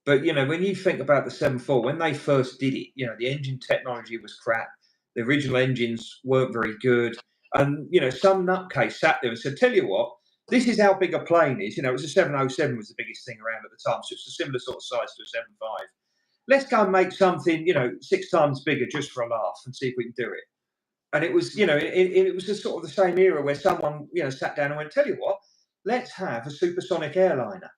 But you know, when you think about the 74, when they first did it, you know, the engine technology was crap. The original engines weren't very good, and you know, some nutcase sat there and said, "Tell you what, this is how big a plane is." You know, it was a 707 was the biggest thing around at the time, so it's a similar sort of size to a 75. Let's go and make something, you know, 6 times bigger just for a laugh and see if we can do it. And it was, you know, it was just sort of the same era where someone, you know, sat down and went, "Tell you what, let's have a supersonic airliner.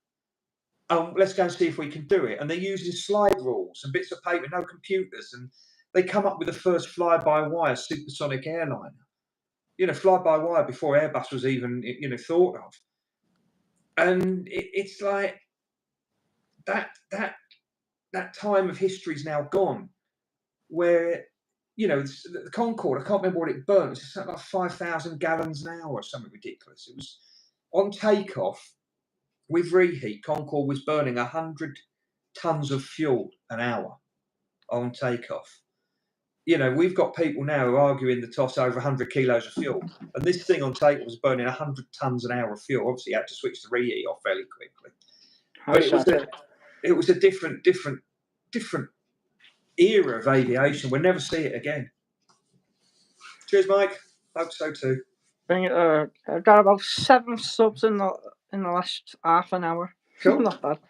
Let's go and see if we can do it." And they're using slide rules and bits of paper, no computers, and they come up with the first fly-by-wire supersonic airliner. You know, fly-by-wire before Airbus was even, you know, thought of. And it's like that time of history is now gone, where, you know, the Concorde, I can't remember what it burnt. It was something like 5,000 gallons an hour or something ridiculous. It was on takeoff with reheat. Concorde was burning 100 tons of fuel an hour on takeoff. You know, we've got people now who are arguing the toss over 100 kilos of fuel, and this thing on takeoff was burning 100 tons an hour of fuel. Obviously, you had to switch the reheat off fairly quickly. But it was a different era of aviation. We'll never see it again. Cheers, Mike. Hope so too. I've got about 7 subs in the last half an hour. Cool. Not bad.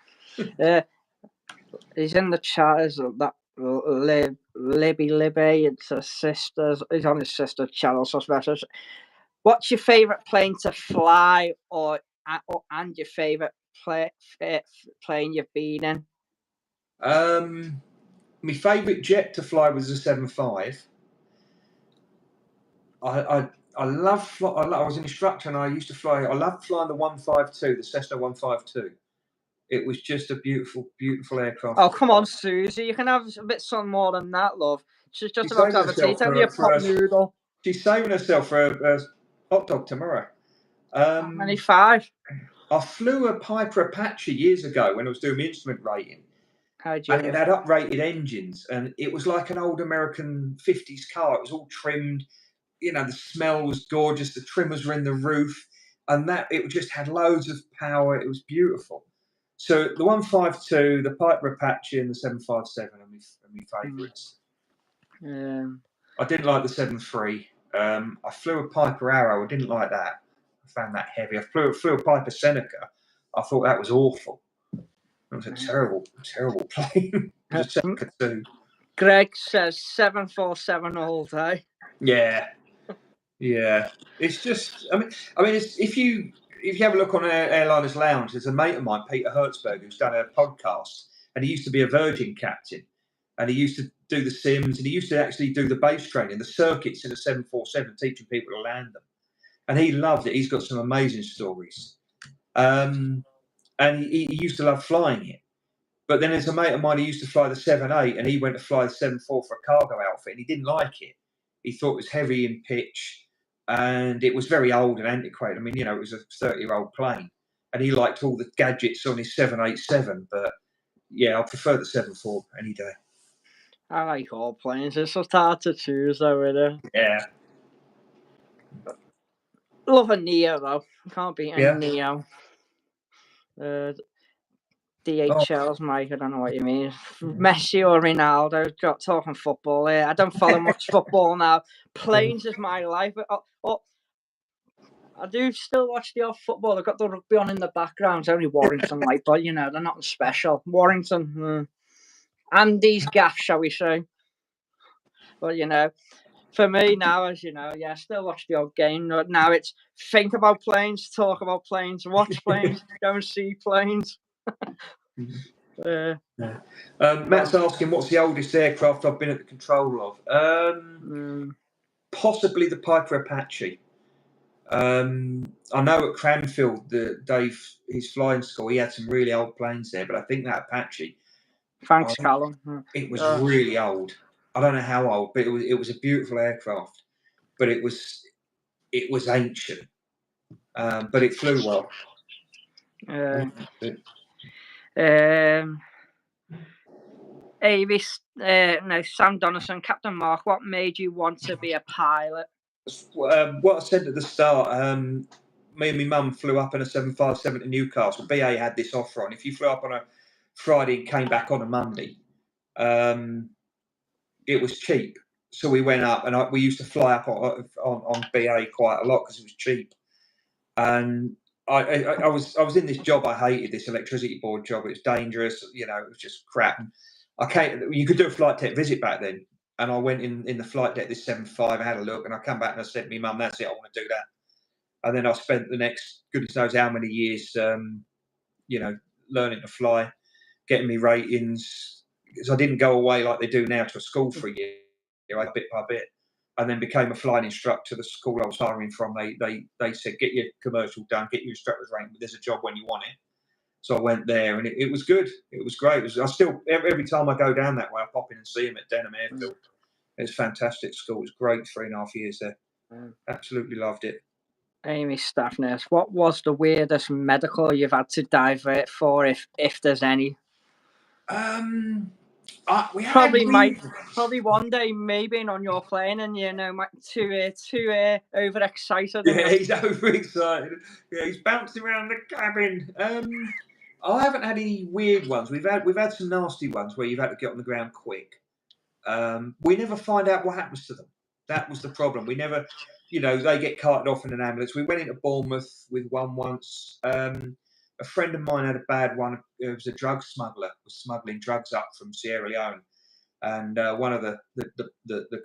He's in the chat. Is that Libby? It's her sister's. He's on his sister's channel. So special. What's your favourite plane to fly, and your favourite plane you've been in? My favourite jet to fly was a 75. I love. I was an instructor and I used to fly. I loved flying the 152, the Cessna 152. It was just a beautiful, beautiful aircraft. Oh, come on, Susie. You can have a bit something more than that, love. She's just about to have a tea. Tell me a pot noodle. She's saving herself for a hot dog tomorrow. Only 5. I flew a Piper Apache years ago when I was doing my instrument rating. How'd you? And it had uprated engines, and it was like an old American 50s car. It was all trimmed. You know, the smell was gorgeous. The trimmers were in the roof, and it just had loads of power. It was beautiful. So the 152, the Piper Apache, and the 757 are my favourites. I didn't like the 73. I flew a Piper Arrow. I didn't like that. I found that heavy. I flew a Piper Seneca. I thought that was awful. It was a terrible, terrible plane. It was a Seneca too. Greg says 747 all day. Yeah. It's just, I mean, it's, if you have a look on Airliners Lounge, there's a mate of mine, Peter Hertzberg, who's done a podcast, and he used to be a Virgin captain, and he used to do the sims, and he used to actually do the base training, the circuits in the 747, teaching people to land them, and he loved it. He's got some amazing stories, and he used to love flying it. But then there's a mate of mine who used to fly the 7-8, and he went to fly the 7-4 for a cargo outfit, and he didn't like it. He thought it was heavy in pitch, and it was very old and antiquated. I mean, it was a 30-year-old plane, and he liked all the gadgets on his 787. But yeah, I prefer the 7-4 any day. I like all planes. It's just hard to choose, though, isn't it? Yeah. Love a Neo, though. Can't beat any Neo. DHL's Mike, I don't know what you mean. Messi or Ronaldo, talking football here. I don't follow much football now. Planes is my life. I do still watch the odd football. They've got the rugby on in the background. It's only Warrington, like, but they're nothing special. Warrington, Andy's gaff, shall we say. But for me now, as you know, I still watch the odd game. Now it's think about planes, talk about planes, watch planes, go and see planes. Matt's asking, what's the oldest aircraft I've been at the control of? Possibly the Piper Apache. I know at Cranfield, his flying school, he had some really old planes there, but I think that Apache. Thanks, Callum. It was really old. I don't know how old, but it was a beautiful aircraft. But it was ancient, but it flew well. Sam Donaldson, Captain Mark, what made you want to be a pilot? What I said at the start, me and my mum flew up in a 757 to Newcastle. BA had this offer on. If you flew up on a Friday and came back on a Monday, it was cheap. So we went up, and we used to fly up on BA quite a lot because it was cheap. And I was in this job. I hated this electricity board job. It was dangerous. It was just crap. You could do a flight deck visit back then, and I went in the flight deck, this 75. I had a look, and I come back and I said to my mum, "That's it. I want to do that." And then I spent the next goodness knows how many years, learning to fly, getting me ratings, because I didn't go away like they do now to a school for a year. Bit by bit. And then became a flying instructor. The school I was hiring from, they said, get your commercial done, get your instructor's rank, but there's a job when you want it. So I went there, and it was good. It was great. I still, every time I go down that way, I pop in and see him at Denham Airfield. It's fantastic school. It was great 3.5 years there. Absolutely loved it. Amy Staffness, what was the weirdest medical you've had to divert for, if there's any? Probably one day, maybe on your plane, and too overexcited. Yeah, he's overexcited. Yeah, he's bouncing around the cabin. I haven't had any weird ones. We've had some nasty ones where you've had to get on the ground quick. We never find out what happens to them. That was the problem. We never, they get carted off in an ambulance. We went into Bournemouth with one once. A friend of mine had a bad one. It was a drug smuggler, was smuggling drugs up from Sierra Leone, and one of the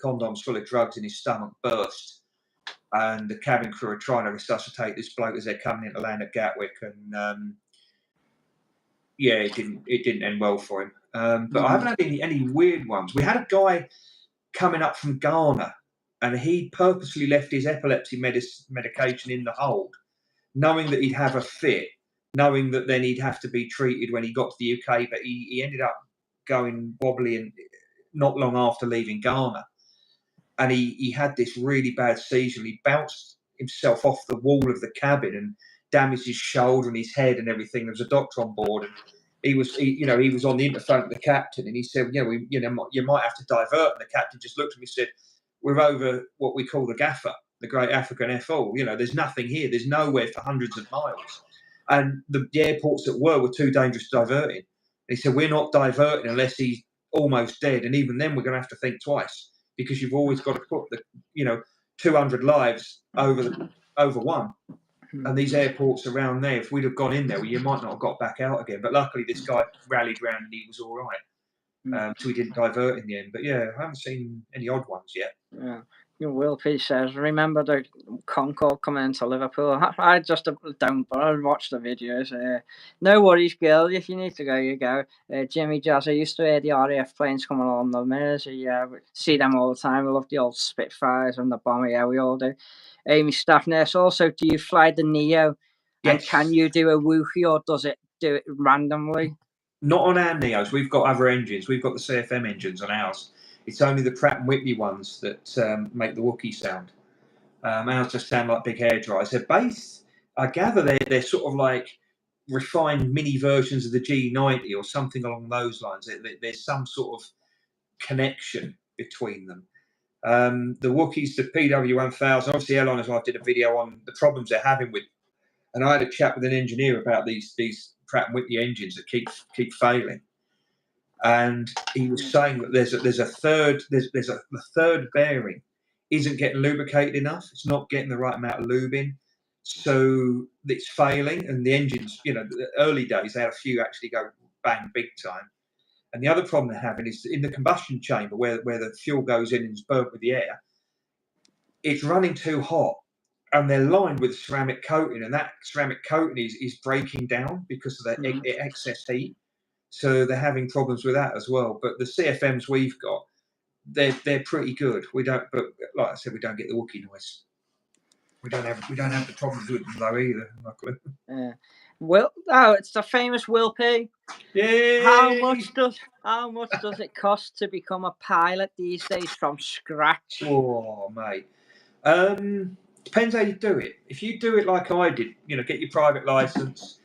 condoms full of drugs in his stomach burst, and the cabin crew are trying to resuscitate this bloke as they're coming in to land at Gatwick, and it didn't end well for him. But I haven't had any weird ones. We had a guy coming up from Ghana, and he purposely left his epilepsy medication in the hold, knowing that he'd have a fit, knowing that then he'd have to be treated when he got to the UK, but he ended up going wobbly and not long after leaving Ghana. And he had this really bad seizure, and he bounced himself off the wall of the cabin and damaged his shoulder and his head and everything. There was a doctor on board, and he was on the interphone with the captain, and he said, you might have to divert. And the captain just looked at me and said, we're over what we call the Gaffer, the Great African Fall. There's nothing here. There's nowhere for hundreds of miles. And the airports that were too dangerous to divert in. And he said, we're not diverting unless he's almost dead. And even then, we're going to have to think twice, because you've always got to put the 200 lives over one. And these airports around there, if we'd have gone in there, you might not have got back out again. But luckily, this guy rallied round and he was all right. So he didn't divert in the end. But yeah, I haven't seen any odd ones yet. Yeah. Wilkie says, remember the Concorde coming into Liverpool? I just don't, but I watch the videos. No worries, girl. If you need to go, you go. Jimmy Jazz, I used to hear the RAF planes coming along the Mersey. Yeah, we see them all the time. I love the old Spitfires and the Bomber. Yeah, we all do. Amy Staffness, also, do you fly the Neo? Yes. And can you do a Wookie, or does it do it randomly? Not on our Neos. We've got other engines. We've got the CFM engines on ours. It's only the Pratt & Whitney ones that make the Wookiee sound. Ours just sound like big hair dryers. They're based, I gather they're sort of like refined mini versions of the G90 or something along those lines. There's some sort of connection between them. The Wookiees, the PW1000, obviously Airliners Life did a video on the problems they're having with, and I had a chat with an engineer about these Pratt & Whitney engines that keep failing. And he was saying that there's a third bearing isn't getting lubricated enough. It's not getting the right amount of lube in, so it's failing. And the engines, the early days they had a few actually go bang big time. And the other problem they're having is in the combustion chamber where the fuel goes in and is burnt with the air. It's running too hot, and they're lined with ceramic coating, and that ceramic coating is breaking down because of the excess heat. So they're having problems with that as well. But the CFMs we've got, they're pretty good. We don't, but like I said, we don't get the Wookiee noise. We don't have the problems with them though either. Luckily. Yeah. It's the famous Will P. Yeah. How much does it cost to become a pilot these days from scratch? Oh, mate. Depends how you do it. If you do it like I did, get your private license,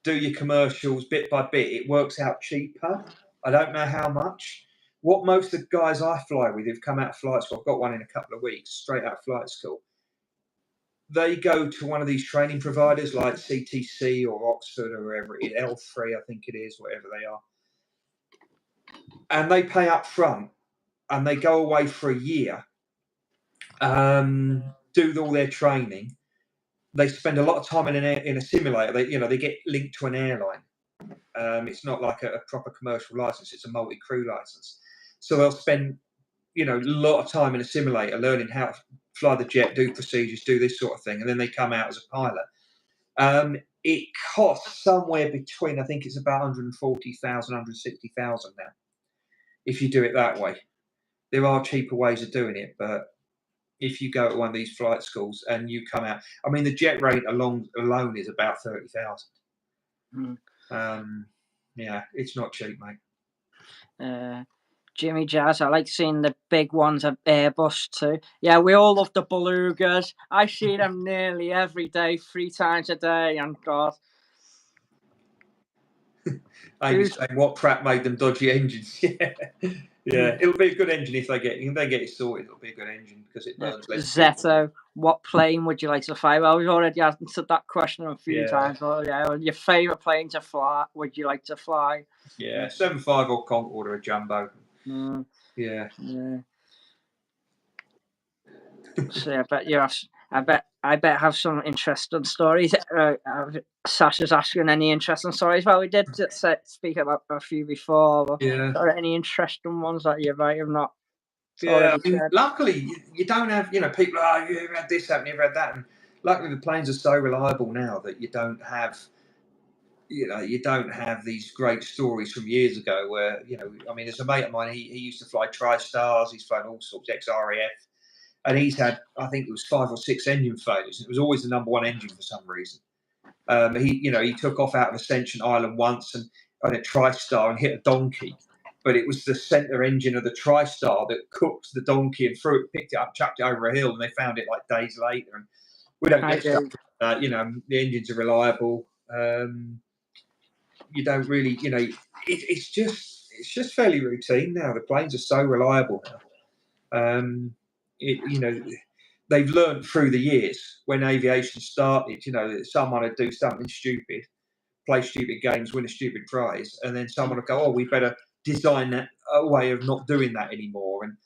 do your commercials bit by bit, it works out cheaper. I don't know how much. What most of the guys I fly with who've come out of flight school, I've got one in a couple of weeks, straight out of flight school, they go to one of these training providers like CTC or Oxford or wherever it is, L3, I think it is, whatever they are. And they pay up front and they go away for a year, do all their training. They spend a lot of time in a simulator. They get linked to an airline. It's not like a proper commercial license. It's a multi-crew license. So they'll spend, a lot of time in a simulator learning how to fly the jet, do procedures, do this sort of thing. And then they come out as a pilot. It costs somewhere between, I think it's about 140,000, 160,000 now, if you do it that way. There are cheaper ways of doing it, but if you go to one of these flight schools and you come out, I mean, the jet rate alone is about 30,000. Yeah, it's not cheap, mate. Jimmy Jazz, I like seeing the big ones at Airbus too. Yeah, we all love the belugas. I see them nearly every day, 3 times a day, and God. Amy's saying what Pratt made them dodgy engines. Yeah, it'll be a good engine if they get it sorted. It'll be a good engine because it burns less. Zetto, what plane would you like to fly? Well, we've already answered that question a few times. Well, your favourite plane to fly? Would you like to fly? Yeah, 75 or Concorde or a jumbo. Yeah. So I bet have some interesting stories. Sasha's asking any interesting stories. Well, we did speak about a few before. Yeah. Are there any interesting ones that you might have not? Yeah, I mean, luckily you don't have people. Oh, you've had this happen, you've had that, and luckily the planes are so reliable now that you don't have. You don't have these great stories from years ago where, I mean, there's a mate of mine, he used to fly TriStars, he's flown all sorts, XRAF, and he's had, I think it was 5 or 6 engine failures. It was always the number one engine for some reason. He took off out of Ascension Island once and on a TriStar and hit a donkey, but it was the centre engine of the TriStar that cooked the donkey and picked it up, chucked it over a hill, and they found it like days later. And we don't get stuff like that. The engines are reliable. You don't really, it's just fairly routine now. The planes are so reliable now. They've learned through the years when aviation started, someone would do something stupid, play stupid games, win a stupid prize, and then someone would go, oh, we better design a way of not doing that anymore. And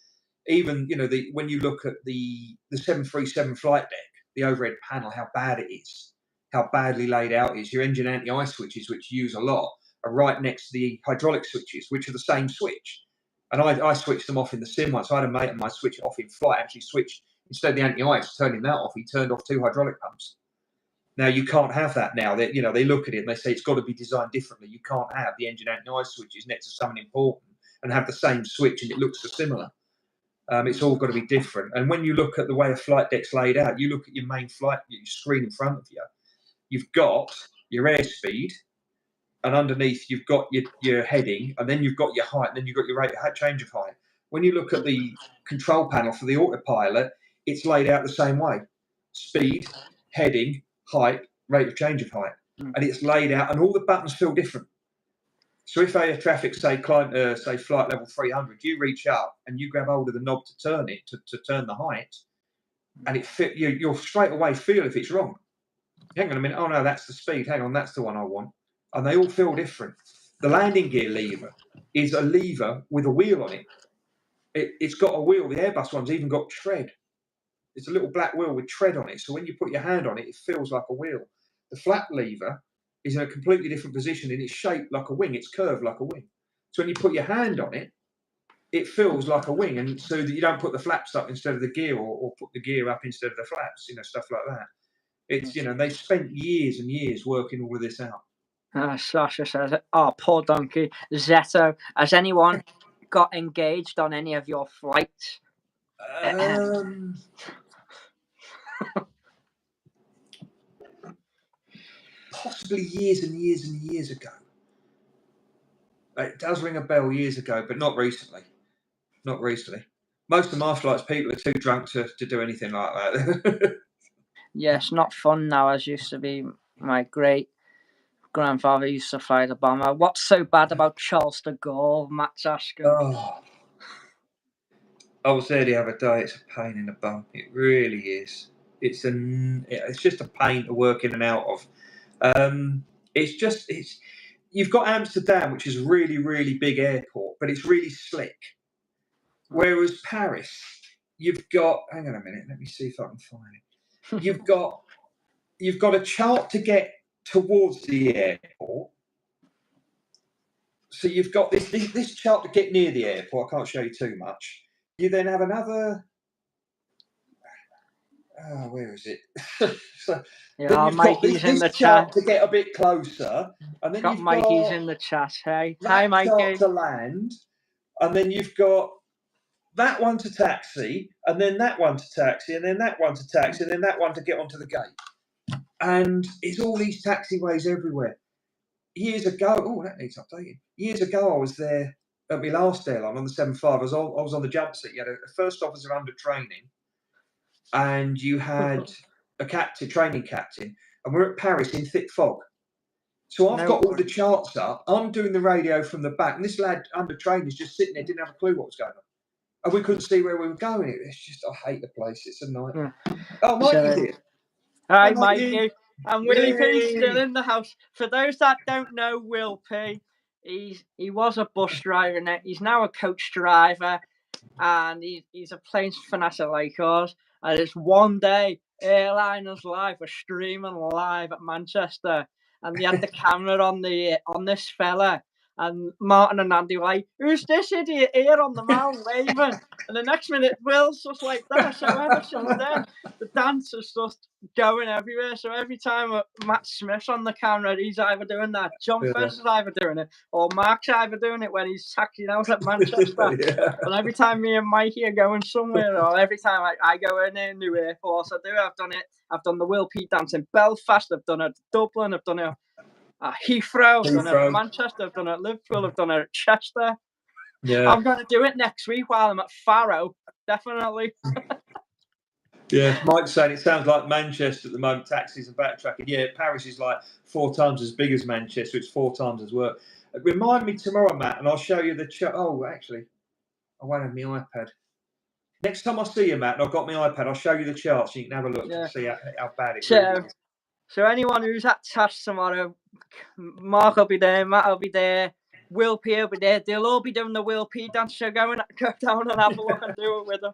even, when you look at the 737 flight deck, the overhead panel, how bad it is, how badly laid out it is. Your engine anti-ice switches, which you use a lot, are right next to the hydraulic switches, which are the same switch. And I switched them off in the sim once. So I had a mate of mine switch it off in flight, actually switched instead of the anti-ice turning that off, he turned off 2 hydraulic pumps. Now you can't have that now. They, you know, they look at it and they say it's got to be designed differently. You can't have the engine anti-ice switches next to something important and have the same switch and it looks so similar. It's all got to be different. And when you look at the way a flight deck's laid out, you look at your main flight, your screen in front of you. You've got your airspeed, and underneath you've got your heading, and then you've got your height, and then you've got your rate of change of height. When you look at the control panel for the autopilot, it's laid out the same way: speed, heading, height, rate of change of height, and it's laid out, and all the buttons feel different. So if air traffic say flight level 300, you reach up and you grab hold of the knob to turn it to turn the height, and it fit you'll straight away feel if it's wrong. Hang on a minute, oh no, that's the speed. Hang on, that's the one I want. And they all feel different. The landing gear lever is a lever with a wheel on it. It's got a wheel. The Airbus one's even got tread. It's a little black wheel with tread on it. So when you put your hand on it, it feels like a wheel. The flap lever is in a completely different position and it's shaped like a wing. It's curved like a wing. So when you put your hand on it, it feels like a wing. And so that you don't put the flaps up instead of the gear or put the gear up instead of the flaps, you know, stuff like that. It's, you know, they spent years and years working all of this out. Sasha says, oh, poor donkey. Zetto, has anyone got engaged on any of your flights? Possibly years and years and years ago. It does ring a bell years ago, but not recently. Not recently. Most of my flights, people are too drunk to do anything like that. Yes, not fun now as used to be. My great grandfather used to fly the bomber. What's so bad about Charles de Gaulle? Matt's asking. Oh. I was there the other day. It's a pain in the bum. It really is. It's just a pain to work in and out of. You've got Amsterdam, which is a really, really big airport, but it's really slick. Whereas Paris, you've got, hang on a minute, let me see if I can find it. You've got a chart to get towards the airport. So you've got this chart to get near the airport. I can't show you too much. You then have another. Where is it? So yeah, Mikey's in the chat to get a bit closer, and then Mikey's in the chat. Hey, hi, Mikey. To land, and then you've got that one to taxi, and then that one to taxi, and then that one to taxi, and then that one to get onto the gate. And it's all these taxiways everywhere. Years ago, that needs updating. Years ago, I was there at my last airline on the 75. I was on the jump seat. You had a first officer under training, and you had a training captain, and we're at Paris in thick fog. So I've got all the charts up. I'm doing the radio from the back, and this lad under training is just sitting there, didn't have a clue what was going on. And we couldn't see ware we were going. It's just, I hate the place. It's a nightmare. Oh, Mikey's here. Hi, Mikey. And Willie P's still in the house. For those that don't know Will P, he was a bus driver. Now he's now a coach driver, and he's a planes fanatic like us. And it's one day, Airliners Live were streaming live at Manchester, and they had the camera on this fella. And Martin and Andy were like, who's this idiot here on the mount waving? And the next minute, Will's just like that. So ever since then, the dance is just going everywhere. So every time Matt Smith's on the camera, he's either doing that. John First is either doing it, or Mark's either doing it when he's taxiing out at Manchester. Yeah. And every time me and Mikey are going somewhere, or every time I go in a new airport, I've done it. I've done the Will P dance in Belfast. I've done it Dublin. I've done it Heathrow, I've done it at Manchester, I've done it at Liverpool, I've done it at Chester. Yeah. I'm going to do it next week while I'm at Faro, definitely. Yeah, Mike's saying it sounds like Manchester at the moment, taxis and backtracking. Yeah, Paris is like 4 times as big as Manchester, it's 4 times as work. Remind me tomorrow, Matt, and I'll show you the chart. Oh, actually, I won't have my iPad. Next time I see you, Matt, and I've got my iPad, I'll show you the chart so you can have a look and see how bad it is. So anyone who's at TAS tomorrow, Mark will be there, Matt will be there, Will P will be there. They'll all be doing the Will P dance. So go down and have a look and do it with them.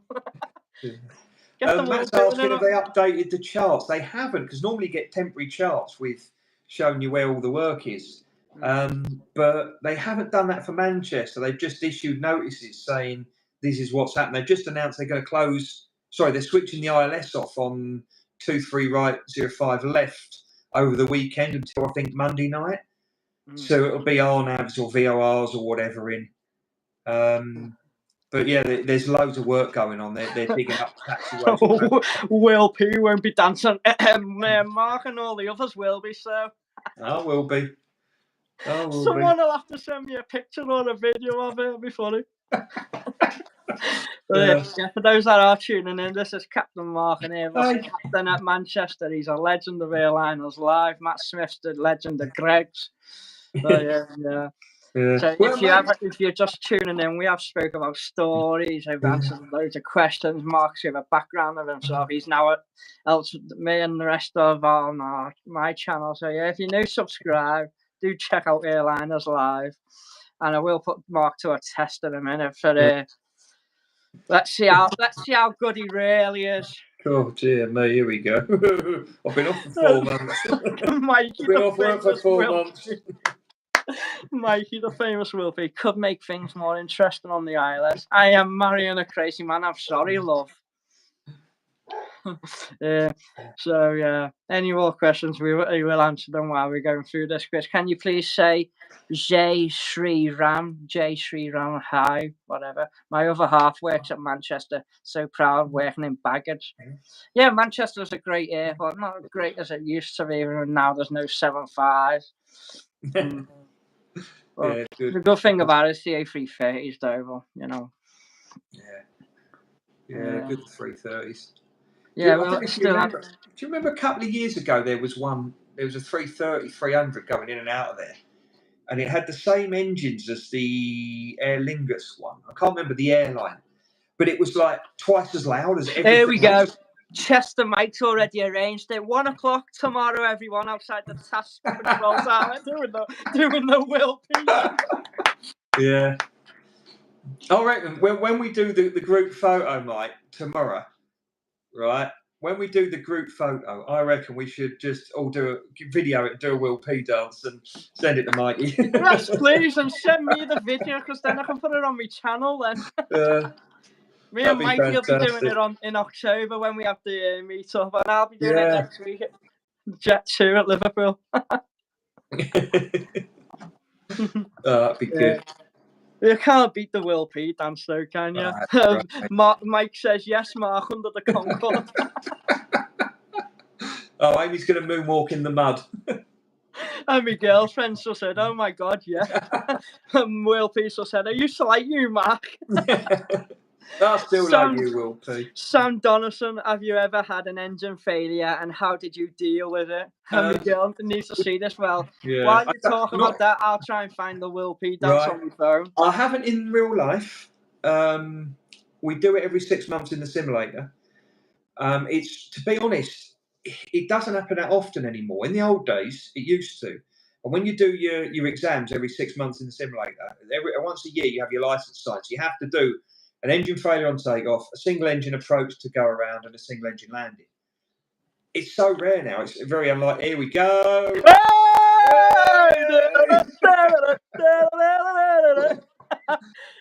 Matt's asking if they updated the charts. They haven't, because normally you get temporary charts with showing you where all the work is. But they haven't done that for Manchester. They've just issued notices saying this is what's happened. They've just announced they're going to close they're switching the ILS off on 23 right, 05 left over the weekend until I think Monday night. So it'll be RNAVs or VORs or whatever in. But yeah, there's loads of work going on. They're digging up taxiways. Will P won't be dancing. Mark and all the others will be, so. I will be. Someone will have to send me a picture or a video of it. It'll be funny. Yeah, for those that are tuning in, this is Captain Mark and here, captain at Manchester. He's a legend of Airliners Live. Matt Smith's the legend of Greg's. So, yeah. So if you're just tuning in, we have spoke about stories. I've answered loads of questions. Mark's got a background of himself. He's now helps me and the rest of my channel. So yeah, if you're new, subscribe. Do check out Airliners Live, and I will put Mark to a test in a minute for let's see how good he really is. Oh dear me, here we go. I've been off for 4 months. Mikey, been off work for 4 months. Mikey, the famous Will P, could make things more interesting on the ILS. I am marrying a crazy man. I'm sorry, love. So, yeah. Any more questions? We will answer them while we're going through this, Chris. Can you please say Jai Sri Ram, hi, whatever. My other half works at Manchester. So proud working in baggage. Yeah, Manchester's a great airport. Not as great as it used to be. And now there's no 75s. Well, the good thing about it is the A330s, though, you know. Yeah, good 330s. Yeah, do you remember a couple of years ago there was a 330-300 going in and out of there, and it had the same engines as the Aer Lingus one. I can't remember the airline, but it was like twice as loud as everything. Here we go. else. Chester Mike's already arranged it. 1 o'clock tomorrow, everyone, outside the task control tower doing the Will P. Yeah. I reckon when we do the group photo, Mike, tomorrow, right? When we do the group photo, I reckon we should just all video it, do a Will P dance, and send it to Mikey. Yes, please, and send me the video because then I can put it on my channel. Then me and Mikey will be doing it in October when we have the meet up, and I'll be doing it next week at Jet 2 at Liverpool. That'd be good. You can't beat the Will P dance, though, can you? Mike says yes, Mark, under the Concorde. Oh, Amy's going to moonwalk in the mud. And my girlfriend so said, "Oh my God, yeah." And Will P so said, "I used to like you, Mark." I still like you, Will P. Sam Donaldson, have you ever had an engine failure, and how did you deal with it? And my girl needs to see this. Well, while you talk about that, I'll try and find the Will P dance on my phone. I haven't in real life. We do it every 6 months in the simulator. It's, to be honest, it doesn't happen that often anymore. In the old days, it used to. And when you do your exams every 6 months in the simulator, once a year you have your license signed. So you have to do an engine failure on takeoff, a single engine approach to go around, and a single engine landing. It's so rare now. It's very unlikely. Here we go.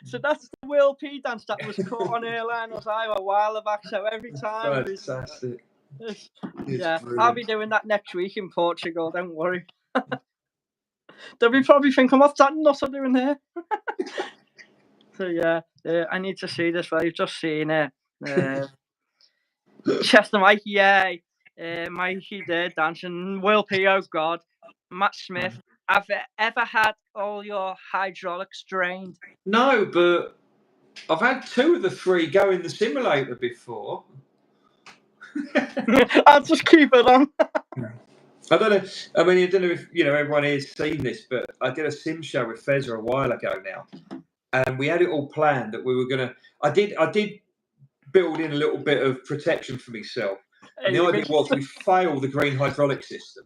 So that's the Will P dance that was caught on Airliners Live a while back. So every time. Fantastic. Yeah, brilliant. I'll be doing that next week in Portugal. Don't worry. They'll be probably thinking, what's that nutter doing there? So yeah, I need to see this. Well, you've just seen it. Chester Mikey, Mikey there dancing. Will P, oh God. Matt Smith, have you ever had all your hydraulics drained? No, but I've had 2 of the 3 go in the simulator before. I'll just keep it on. I don't know. I mean, I don't know if everyone here's seen this, but I did a sim show with Fezzer a while ago now. And we had it all planned that we were going to... I did build in a little bit of protection for myself. And the idea was we fail the green hydraulic system.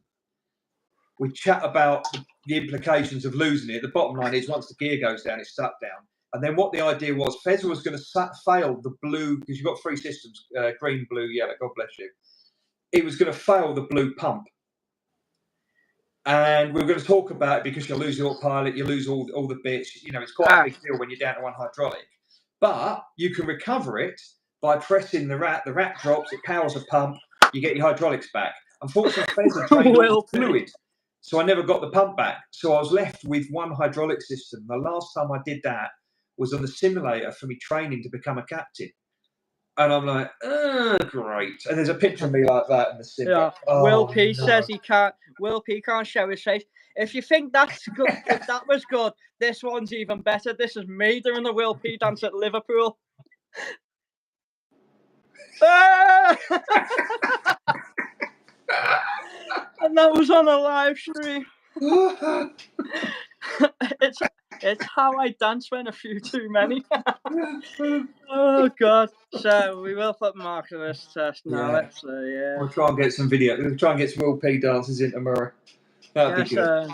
We chat about the implications of losing it. The bottom line is once the gear goes down, it's shut down. And then what the idea was, Fezzer was going to fail the blue... Because you've got 3 systems, green, blue, yellow, God bless you. He was going to fail the blue pump. And we were going to talk about it because you lose your pilot, you lose all the bits. It's quite a big deal when you're down to 1 hydraulic. But you can recover it by pressing the rat drops, it powers a pump, you get your hydraulics back. Unfortunately, Fez had drained all the fluid, so I never got the pump back. So I was left with one hydraulic system. The last time I did that was on the simulator for me training to become a captain. And I'm like, oh, great. And there's a picture of me like that in the sim. Yeah. Oh, Will P says he can't. Will P can't show his face. If you think that's good, if that was good, this one's even better. This is me doing the Will P dance at Liverpool. And that was on a live stream. It's how I dance when a few too many. Oh God! So we will put Mark to this test now. Yeah. So yeah, We'll try and get some video. We'll try and get some Will P dances in tomorrow. That'd be good.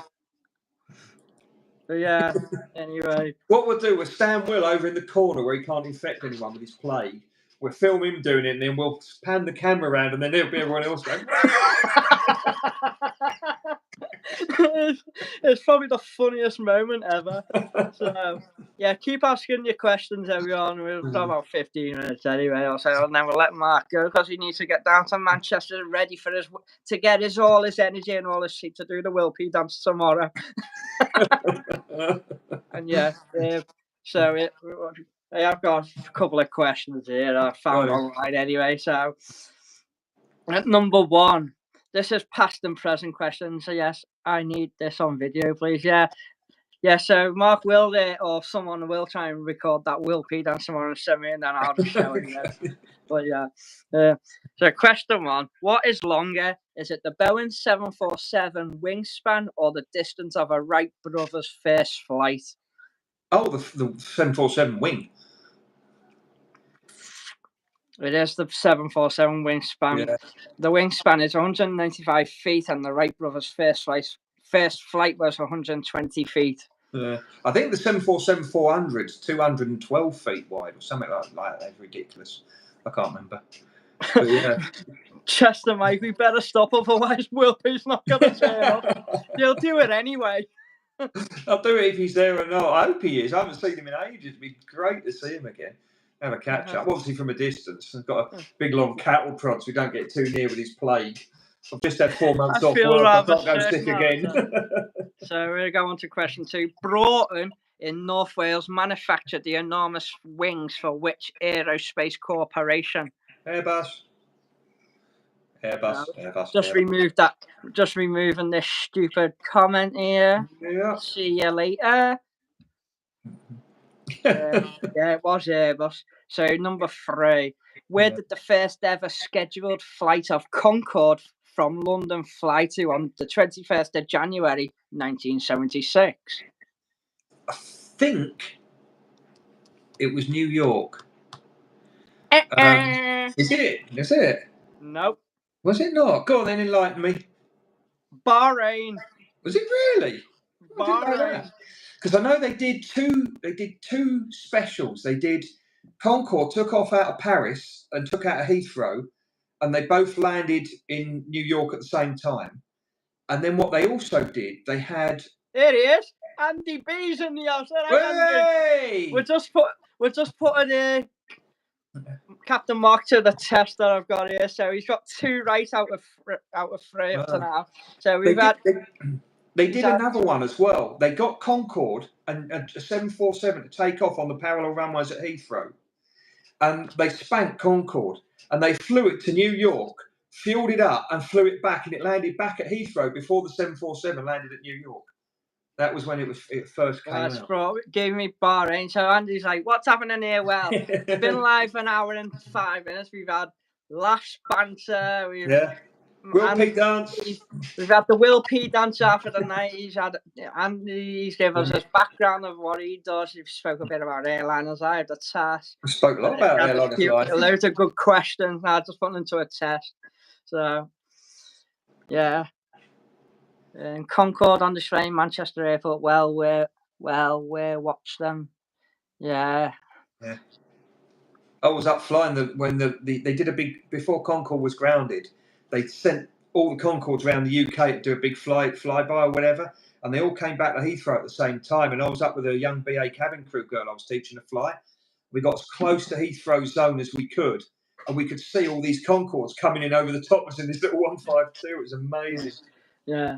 But yeah. Anyway, what we'll do, we'll stand Will over in the corner where he can't infect anyone with his plague. We'll film him doing it, and then we'll pan the camera around, and then there'll be everyone else going. it's probably the funniest moment ever. So yeah, keep asking your questions, everyone. We've got about 15 minutes anyway, or so, and then we'll let Mark go because he needs to get down to Manchester ready for to get all his energy and all his shit to do the Will P dance tomorrow. And yeah, so I've got a couple of questions here I found online anyway. So at number 1. This is past and present questions. So yes, I need this on video, please. Yeah. So Mark will or someone will try and record that Will P dance tomorrow and send me, and then I'll just show it. But yeah. So question 1: what is longer? Is it the Boeing 747 wingspan or the distance of a Wright brothers' first flight? Oh, the 747 wing. It is the 747 wingspan. Yeah. The wingspan is 195 feet, and the Wright brothers' first flight was 120 feet. Yeah. I think the 747-400 is 212 feet wide or something like that. That's ridiculous. I can't remember. But yeah. Chester, Mike, we better stop, otherwise Will P's not going to turn up. He'll do it anyway. I'll do it if he's there or not. I hope he is. I haven't seen him in ages. It'd be great to see him again. Have a catch up, obviously from a distance. I've got a big long cattle prod, so we don't get too near with his plague. I've just had 4 months off work. I can't go sick again. So we're going to go on to question 2. Broughton in North Wales manufactured the enormous wings for which aerospace corporation? Airbus. Just remove that. Just removing this stupid comment here. Yeah. See you later. Yeah, it was Airbus. So number 3, where did the first ever scheduled flight of Concorde from London fly to on the 21st of January 1976? I think it was New York. Is it? Nope. Was it not? Go on then, enlighten me. Bahrain. Was it really? Bahrain. Because I know they did two specials. They did Concorde took off out of Paris and took out of Heathrow, and they both landed in New York at the same time. And then what they also did, they had. There he is, Andy B's in the house. Hey! We're just putting Captain Mark to the test that I've got here. So he's got 2 right out of 3 up to now. So They did another one as well. They got Concorde and a 747 to take off on the parallel runways at Heathrow. And they spanked Concorde and they flew it to New York, fueled it up and flew it back, and it landed back at Heathrow before the 747 landed at New York. That was when it first came out. Gave me Bahrain. So Andy's like, what's happening here? Well, it's been live for an hour and 5 minutes. We've had lash banter. Will P dance. We've had the Will P dance after the night. He's given us his background of what he does. He spoke a bit about airliners. I had the test. We spoke a lot about airliners. Loads of good questions. I just put them into a test. So, yeah. And Concorde on display in Manchester Airport. We'll watch them. Yeah. I was up flying when they did a big, before Concorde was grounded, they sent all the Concordes around the UK to do a big flyby or whatever, and they all came back to Heathrow at the same time. And I was up with a young BA cabin crew girl I was teaching to fly. We got as close to Heathrow Zone as we could, and we could see all these Concords coming in over the top of us in this little 152. It was amazing. Yeah.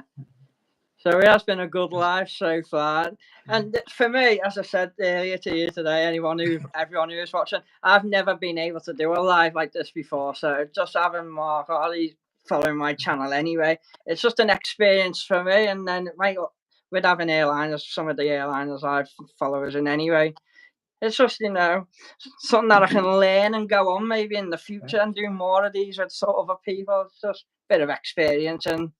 So it has been a good life so far. And for me, as I said earlier to you today, everyone who's watching, I've never been able to do a live like this before. So just having Mark Harley following my channel anyway, it's just an experience for me. And then with having airliners, some of the airliners I follow us in anyway, it's just, something that I can learn and go on maybe in the future and do more of these with sort of other people. It's just a bit of experience and,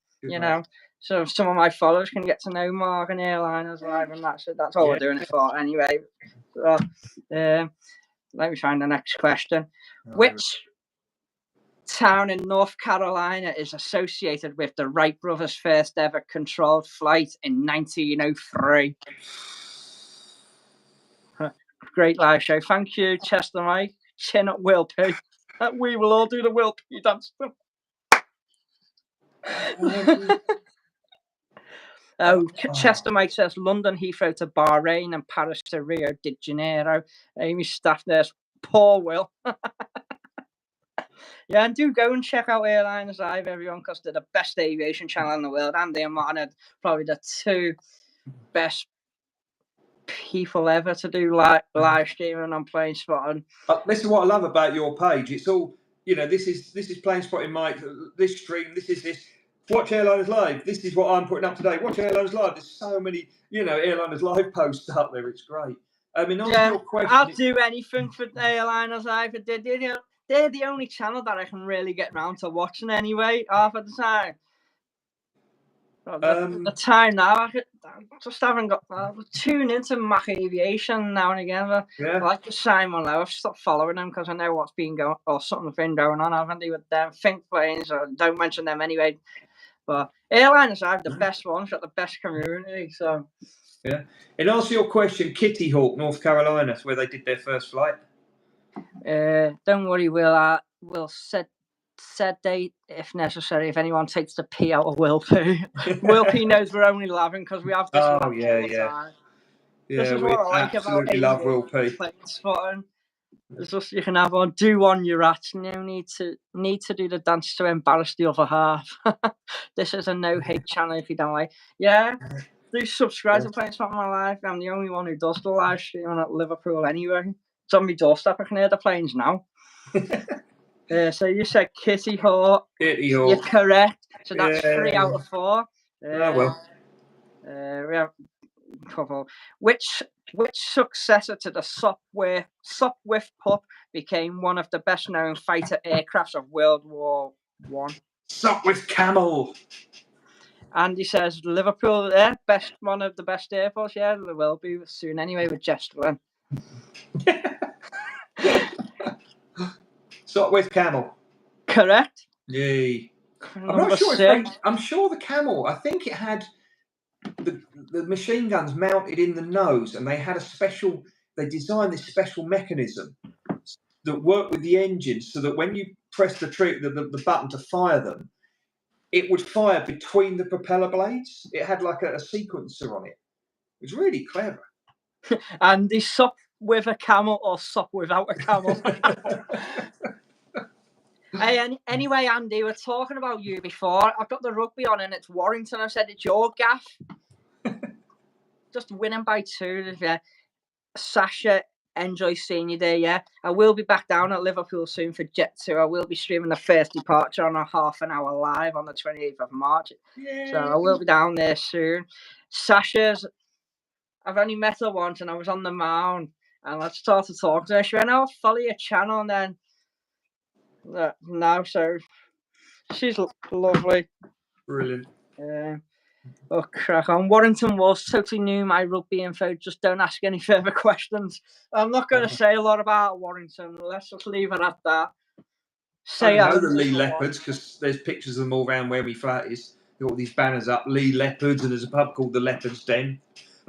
so some of my followers can get to know Mark and airliners live, and that's it. That's all we're doing it for anyway. So, let me find the next question. Which town in North Carolina is associated with the Wright brothers' first ever controlled flight in 1903? Great live show. Thank you, Chester Mike. Chin up, Will P. We will all do the Will P dance. Chester Mike says London Heathrow to Bahrain and Paris to Rio de Janeiro. Amy staff nurse, poor Will. Yeah, and do go and check out Airliners Live, everyone, because they're the best aviation channel in the world, and they're probably the two best people ever to do live streaming on Plane Spotting. This is what I love about your page. It's all, this is Plane Spotting Mike, this stream, this is this. Watch Airliners Live. This is what I'm putting up today. Watch Airliners Live. There's so many, Airliners Live posts up there. It's great. Your question, I'll do anything for Airliners Live. They're the only channel that I can really get round to watching anyway, half of the time. The time now, I just haven't got that. I tune into Mac Aviation now and again. But I like the Simon Lowe. I've stopped following them because I know what's been going or something's been going on, haven't they, with them Think Planes, or don't mention them anyway. But Airliners Live, the best ones, got the best community. So yeah. In answer to your question, Kitty Hawk, North Carolina, where they did their first flight. Don't worry, we'll set date if necessary. If anyone takes the P out of Will P. Will P knows we're only laughing because we have this all the time. This is what I like about love Will P. Plane Spotting. It's just you can have on do one your rats, and you need to do the dance to embarrass the other half. This is a no hate channel if you don't like. Yeah, do subscribe to Plane Spotting My Life. I'm the only one who does the live streaming at Liverpool anyway. It's on my doorstep. I can hear the planes now. So you said Kitty Hawk. Kitty Hawk. You're correct. So that's 3 out of 4. Well. We have a couple. Which successor to the Sopwith Pup became one of the best known fighter aircrafts of World War I? Sopwith Camel. Andy says Liverpool, one of the best airports. Yeah, there will be soon anyway with Jestlin. Sopwith Camel. Correct. Yay. I'm not sure. I'm sure the Camel. I think it had the machine guns mounted in the nose, and they had they designed this special mechanism that worked with the engines, so that when you press the button to fire them, it would fire between the propeller blades. It had like a sequencer on it. It was really clever. And they sup with a camel or sup without a camel. Hey, anyway, Andy, we're talking about you before. I've got the rugby on and it's Warrington. I said it's your gaff. Just winning by 2. Yeah. Sasha, enjoy seeing you there. Yeah, I will be back down at Liverpool soon for Jet 2. I will be streaming the first departure on a half-an-hour live on the 28th of March. Yay. So I will be down there soon. Sasha's, I've only met her once and I was on the mound and I started talking to her. She went, I'll follow your channel, and then now, so she's lovely. Brilliant. Oh, crack on. Warrington was totally new. My rugby info. Just don't ask any further questions. I'm not going to say a lot about Warrington. Let's just leave it at that. I know the Lee Leopards because there's pictures of them all around where we flat is. Got all these banners up, Lee Leopards, and there's a pub called the Leopards Den.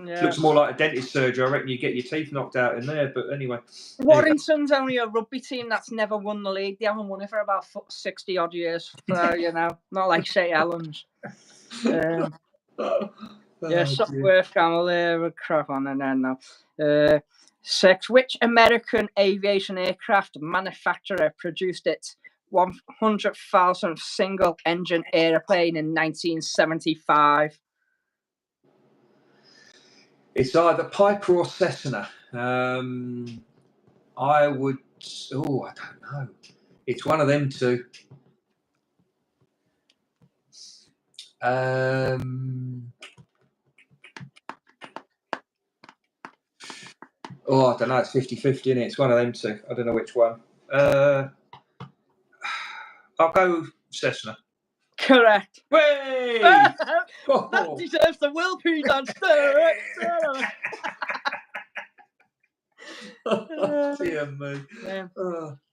Yeah. It looks more like a dentist surgery. I reckon you get your teeth knocked out in there. But anyway, Warrington's only a rugby team that's never won the league. They haven't won it for about 60 odd years. So not like St Helens. Yeah, something worth camel there with crap on and then now. 6. Which American aviation aircraft manufacturer produced its 100,000th single-engine airplane in 1975? It's either Piper or Cessna. I would. Oh, I don't know. It's one of them two. I don't know. It's 50-50, isn't it? It's one of them two. I don't know which one. I'll go Cessna. Correct. Way! That deserves the Will P dance. Dear me.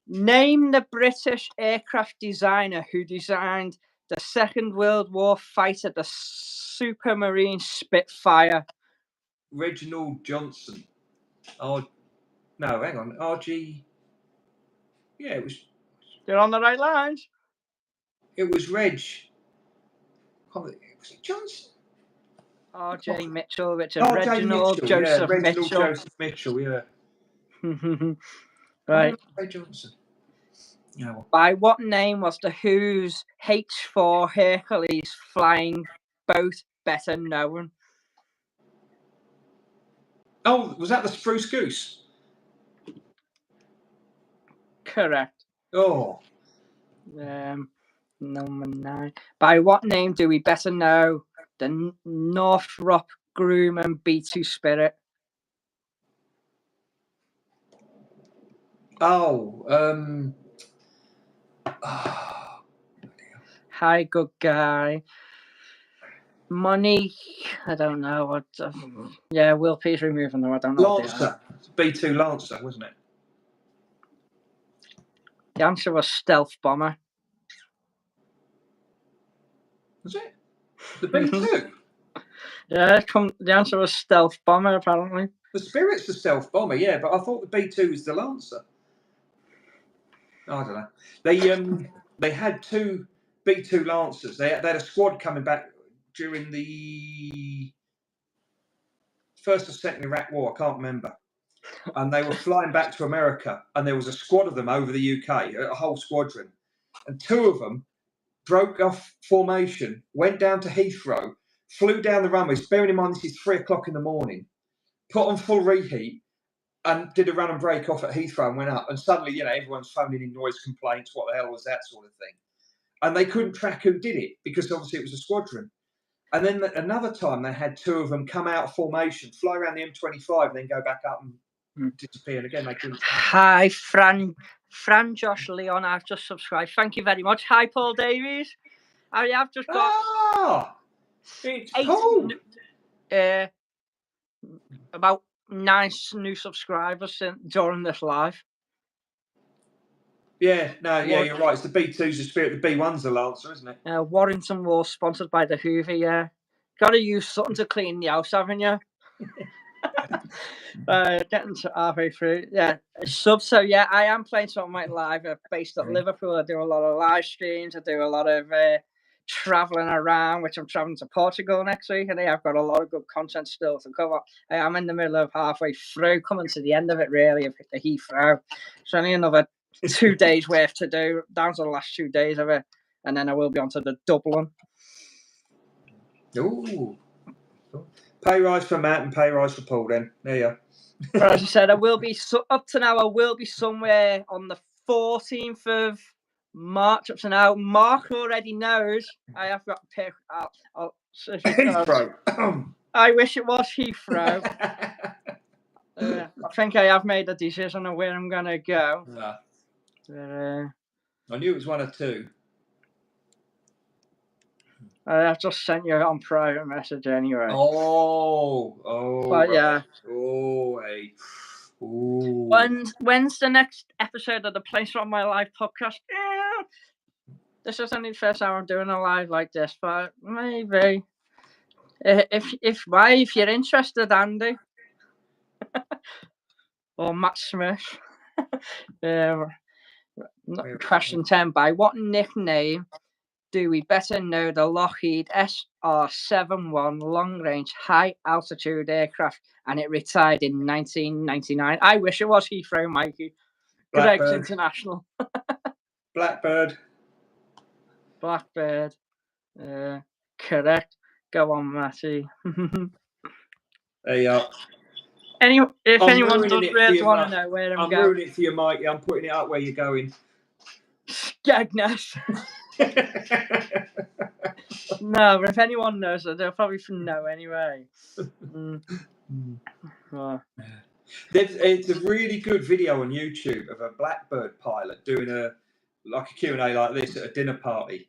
Name the British aircraft designer who designed the Second World War fighter, the Supermarine Spitfire. Reginald Johnson. Oh, no, hang on. RG. Yeah, it was. You're on the right lines. It was Reg. Was it Johnson? R.J. Mitchell, Richard. Reginald Mitchell, Joseph Reginald Mitchell. Joseph Mitchell, yeah. Right. Ray Johnson. Yeah, well. By what name was the Who's H-4 Hercules flying boat better known? Oh, was that the Spruce Goose? Correct. Oh. Number 9. By what name do we better know the Northrop Grumman B-2 Spirit? Hi, good guy. Money, I don't know what. Yeah, Will P's removing them. I don't know. Lancer. It's B-2 Lancer, wasn't it? The answer was Stealth Bomber. Was it? The B-2? Yeah, the answer was Stealth Bomber, apparently. The Spirit's the Stealth Bomber, yeah, but I thought the B-2 was the Lancer. I don't know. They had 2 B-2 Lancers. They had a squad coming back during the first or second Iraq War. I can't remember. And they were flying back to America, and there was a squad of them over the UK, a whole squadron. And 2 of them broke off formation, went down to Heathrow, flew down the runways, bearing in mind this is 3 o'clock in the morning, put on full reheat, and did a run and break off at Heathrow and went up. And suddenly, everyone's phoning in noise complaints. What the hell was that sort of thing? And they couldn't track who did it because obviously it was a squadron. And then another time they had 2 of them come out of formation, fly around the M25, then go back up and disappear. And again, they couldn't. Hi, Fran Josh Leon. I've just subscribed. Thank you very much. Hi, Paul Davies. I have just got it's Paul. About 9 new subscribers during this live. Yeah, you're right. It's the B2's the Spirit, the B1's the Lancer, isn't it? Warrington War, sponsored by the Hoover, yeah. Got to use something to clean the house, haven't you? Getting to halfway through. Yeah, so yeah, I am playing something like live based at Liverpool. I do a lot of live streams. I do a lot of traveling around, which I'm traveling to Portugal next week, and I've got a lot of good content still to cover. I am in the middle of halfway through, coming to the end of it really, of the Heathrow. It's only another 2 days worth to do, down to the last 2 days of it, and then I will be on to the Dublin. Ooh. Pay rise for Matt and pay rise for Paul then. There you are. But as I said, I will be, up to now, I will be somewhere on the 14th of March up to now. Mark already knows I have got to pick up. Heathrow. I wish it was Heathrow. I think I have made a decision of where I'm going to go. Yeah. I knew it was 1 or 2. I've just sent you on private message anyway. But yeah. Hey. Ooh. When's the next episode of the Place on My Life podcast? This is only the first time I'm doing a live like this, but maybe. If you're interested, Andy. Or Matt Smith. Question 10. By what nickname do we better know the Lockheed SR-71 long-range high-altitude aircraft, and it retired in 1999. I wish it was Heathrow, Mikey. Correct, Blackbird. international. Blackbird. Blackbird. Correct. Go on, Matty. There you are. If I'm anyone ruining does it for really you, want to Matt. know where I'm I'm going, ruining it for you, Mikey. I'm putting it up where you're going. Skegness. No, but if anyone knows it, they'll probably know anyway. Well, It's a really good video on YouTube of a Blackbird pilot doing a Q&A like this at a dinner party,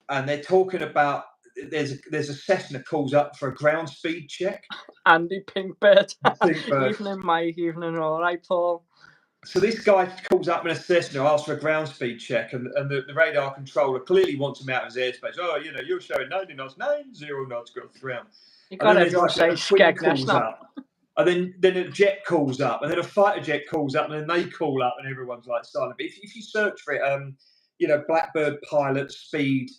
and they're talking about there's a Cessna calls up for a ground speed check. Andy Pinkbird. Pinkbird. Evening, Mike. Evening, all right, Paul. So this guy calls up in a Cessna, asks for a ground speed check, and the radar controller clearly wants him out of his airspace. Oh, you're showing 90 knots, 90 knots got off the ground. You got everyone saying Skegness now. And then a jet calls up, and then a fighter jet calls up, and then they call up, and everyone's like silent. But if you search for it, Blackbird pilot speed,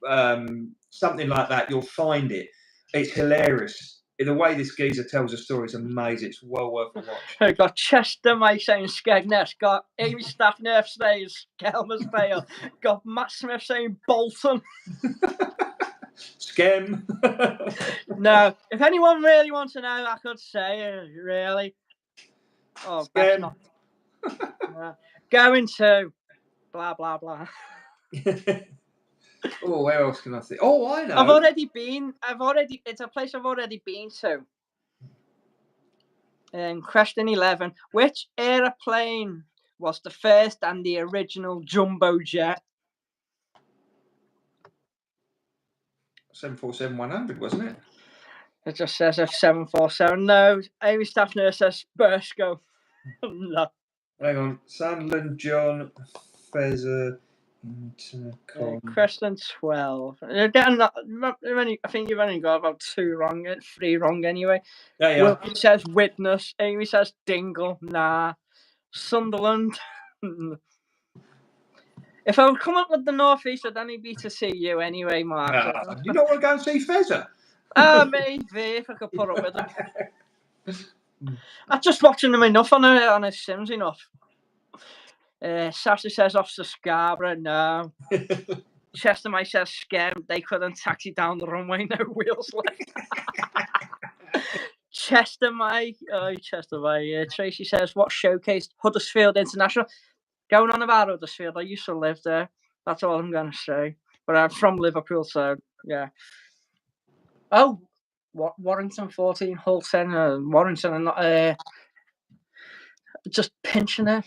something like that, you'll find it. It's hilarious. The way this geezer tells a story is amazing. It's well worth a watch. I've got Chester Mike saying Skegness. Got Amy Staffner saying Skelmersdale. Got Matt Smith saying Bolton. Skem. No, if anyone really wants to know, I could say it, really. Oh, best not. Going to blah blah blah. Oh, where else can I see? Oh, I know. I've already been. It's a place I've already been to. Question 11. Which aeroplane was the first and the original jumbo jet? 747-100, wasn't it? It just says a 747. No, Amy Staffner says Bursco. No. Hang on. Sandland, John, Feather, Intercom. Question 12. You're getting that. I think you've only got about 3 wrong anyway. Yeah. Wilkie says Widnes. Amy says Dingle. Nah. Sunderland. If I would come up with the North East, I'd only be to see you anyway, Mark. You don't want to go and see Feather? Maybe if I could put up with them. I'm just watching him enough on his Sims enough. Sassy says off to Scarborough. No. Chester Mike says Skem. They couldn't taxi down the runway. No wheels left. Chester Mike. Oh, Chester Mike. Tracy says what showcased Huddersfield International. Going on about Huddersfield, I used to live there. That's all I'm going to say. But I'm from Liverpool, so yeah. Oh, Warrington 14, Hull 10, Warrington, and not just pinching it.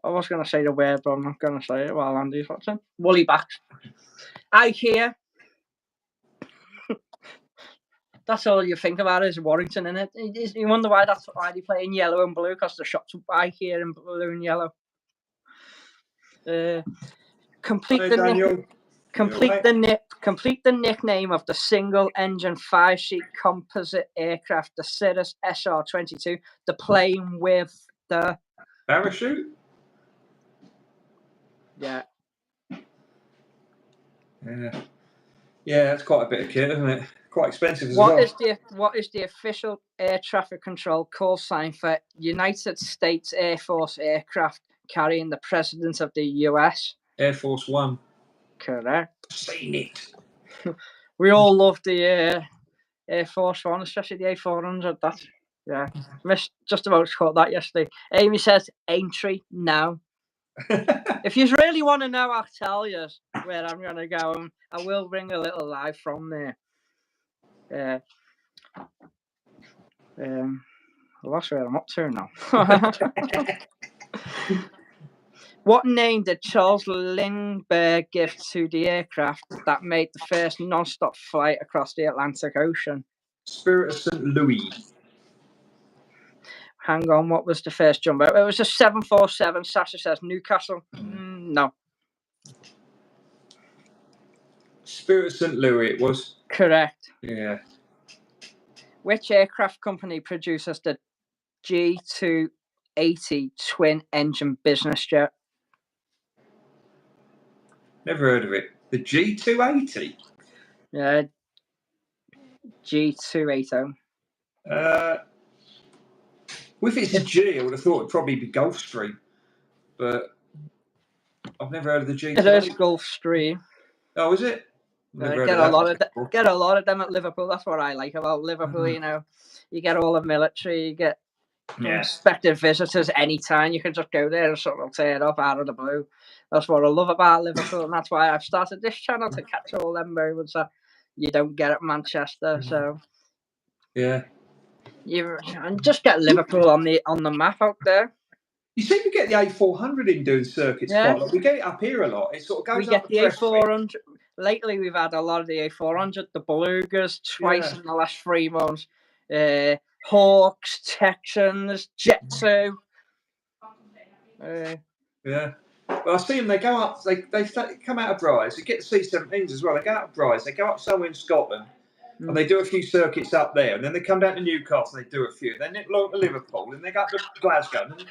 I was going to say the word, but I'm not going to say it while Andy's watching. Woolly backs. I hear. That's all you think about is Warrington, innit? You wonder why they play in yellow and blue, because the shops I hear in blue and yellow. Complete the nickname of the single-engine 5-seat composite aircraft, the Cirrus SR-22, the plane with the parachute. Yeah. That's quite a bit of kit, isn't it? Quite expensive as well. What is the official air traffic control call sign for United States Air Force aircraft carrying the President of the US? Air Force One. Correct. Seen it. We all love the Air Force One, especially the A400. Missed just about caught that yesterday. Amy says Aintree. No. If you really want to know, I'll tell you where I'm going to go. And I will bring a little live from there. That's where I'm up to now. What name did Charles Lindbergh give to the aircraft that made the first non-stop flight across the Atlantic Ocean? Spirit of St. Louis. Hang on, what was the first jumbo? It was a 747. Sasha says Newcastle. No. Spirit of St. Louis, it was. Correct. Yeah. Which aircraft company produces the G280 twin-engine business jet? Never heard of it. The G280. Yeah, G280. If it's a G, I would have thought it'd probably be Gulfstream, but I've never heard of the G280. It is Gulfstream. Oh, is it? Never Get a lot of them at Liverpool. That's what I like about Liverpool. You know, you get all the military, you get unexpected visitors anytime. You can just go there and sort of tear up out of the blue. That's what I love about Liverpool, and that's why I've started this channel, to catch all them moments that you don't get at Manchester. So yeah, and just get Liverpool on the map out there. You seem to get the A400 in doing circuits quite a lot. We get it up here a lot. It sort of goes. We get the A400. Lately, we've had a lot of the A400, the Belugas twice in the last 3 months. Hawks, Texans, Jet 2. Yeah. Well, I see them. They go up. They come out of Brize. They get the C17s as well. They go out of Brize. They go up somewhere in Scotland, and they do a few circuits up there. And then they come down to Newcastle. And they do a few. Then they go to Liverpool. Then they go to Glasgow. And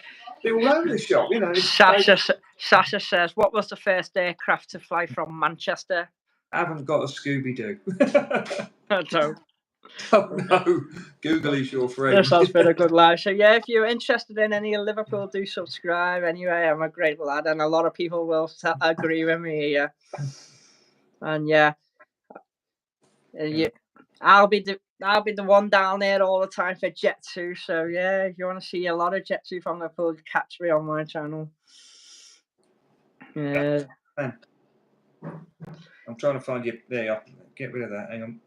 they're all over the shop. You know. Sasha says, "What was the first aircraft to fly from Manchester?" I haven't got a Scooby-Doo. I don't. Oh no, Google is your friend. This has been a good live. So yeah, if you're interested in any of Liverpool, do subscribe. Anyway, I'm a great lad, and a lot of people will agree with me here. And yeah, I'll be the one down there all the time for Jet 2. So yeah, if you want to see a lot of Jet 2 from Liverpool, catch me on my channel. Yeah. I'm trying to find you. There you are. Get rid of that. Hang on.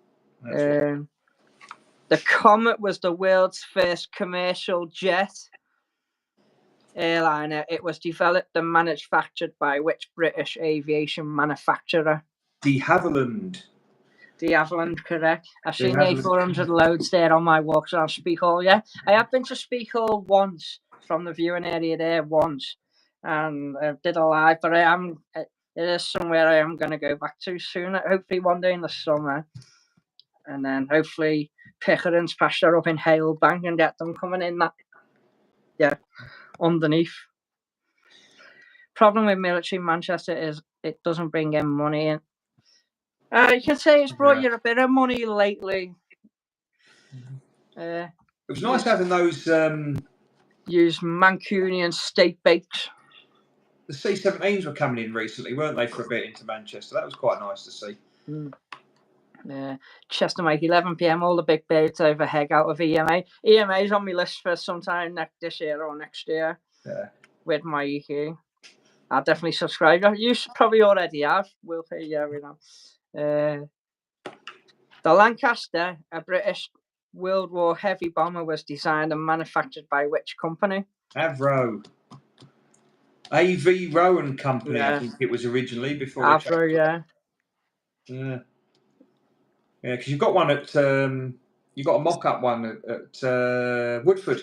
The Comet was the world's first commercial jet airliner. It was developed and manufactured by which British aviation manufacturer? De Havilland. De Havilland, correct. I've seen the A400 loads there on my walks around Speakhall. Yeah, I have been to Speakhall once from the viewing area there once, and I did a live. But it is somewhere I am going to go back to soon. Hopefully one day in the summer, and then hopefully Pickering's pasture up in Halebank and get them coming in that underneath. Problem with military Manchester is it doesn't bring in money in. You can say it's brought you a bit of money lately. It was nice having those use Mancunian steak bakes. The C17s were coming in recently, weren't they, for a bit into Manchester? That was quite nice to see. Chester Mike, 11 p.m. All the big birds over Heg out of EMA. EMA is on my list for sometime this year or next year. Yeah. With my EQ. I'll definitely subscribe. You probably already have. We'll pay you every now. The Lancaster, a British World War heavy bomber, was designed and manufactured by which company? Avro. A.V. Rowan Company, I think it was originally before. Avro, Yeah, because you've got one at you've got a mock-up one at Woodford.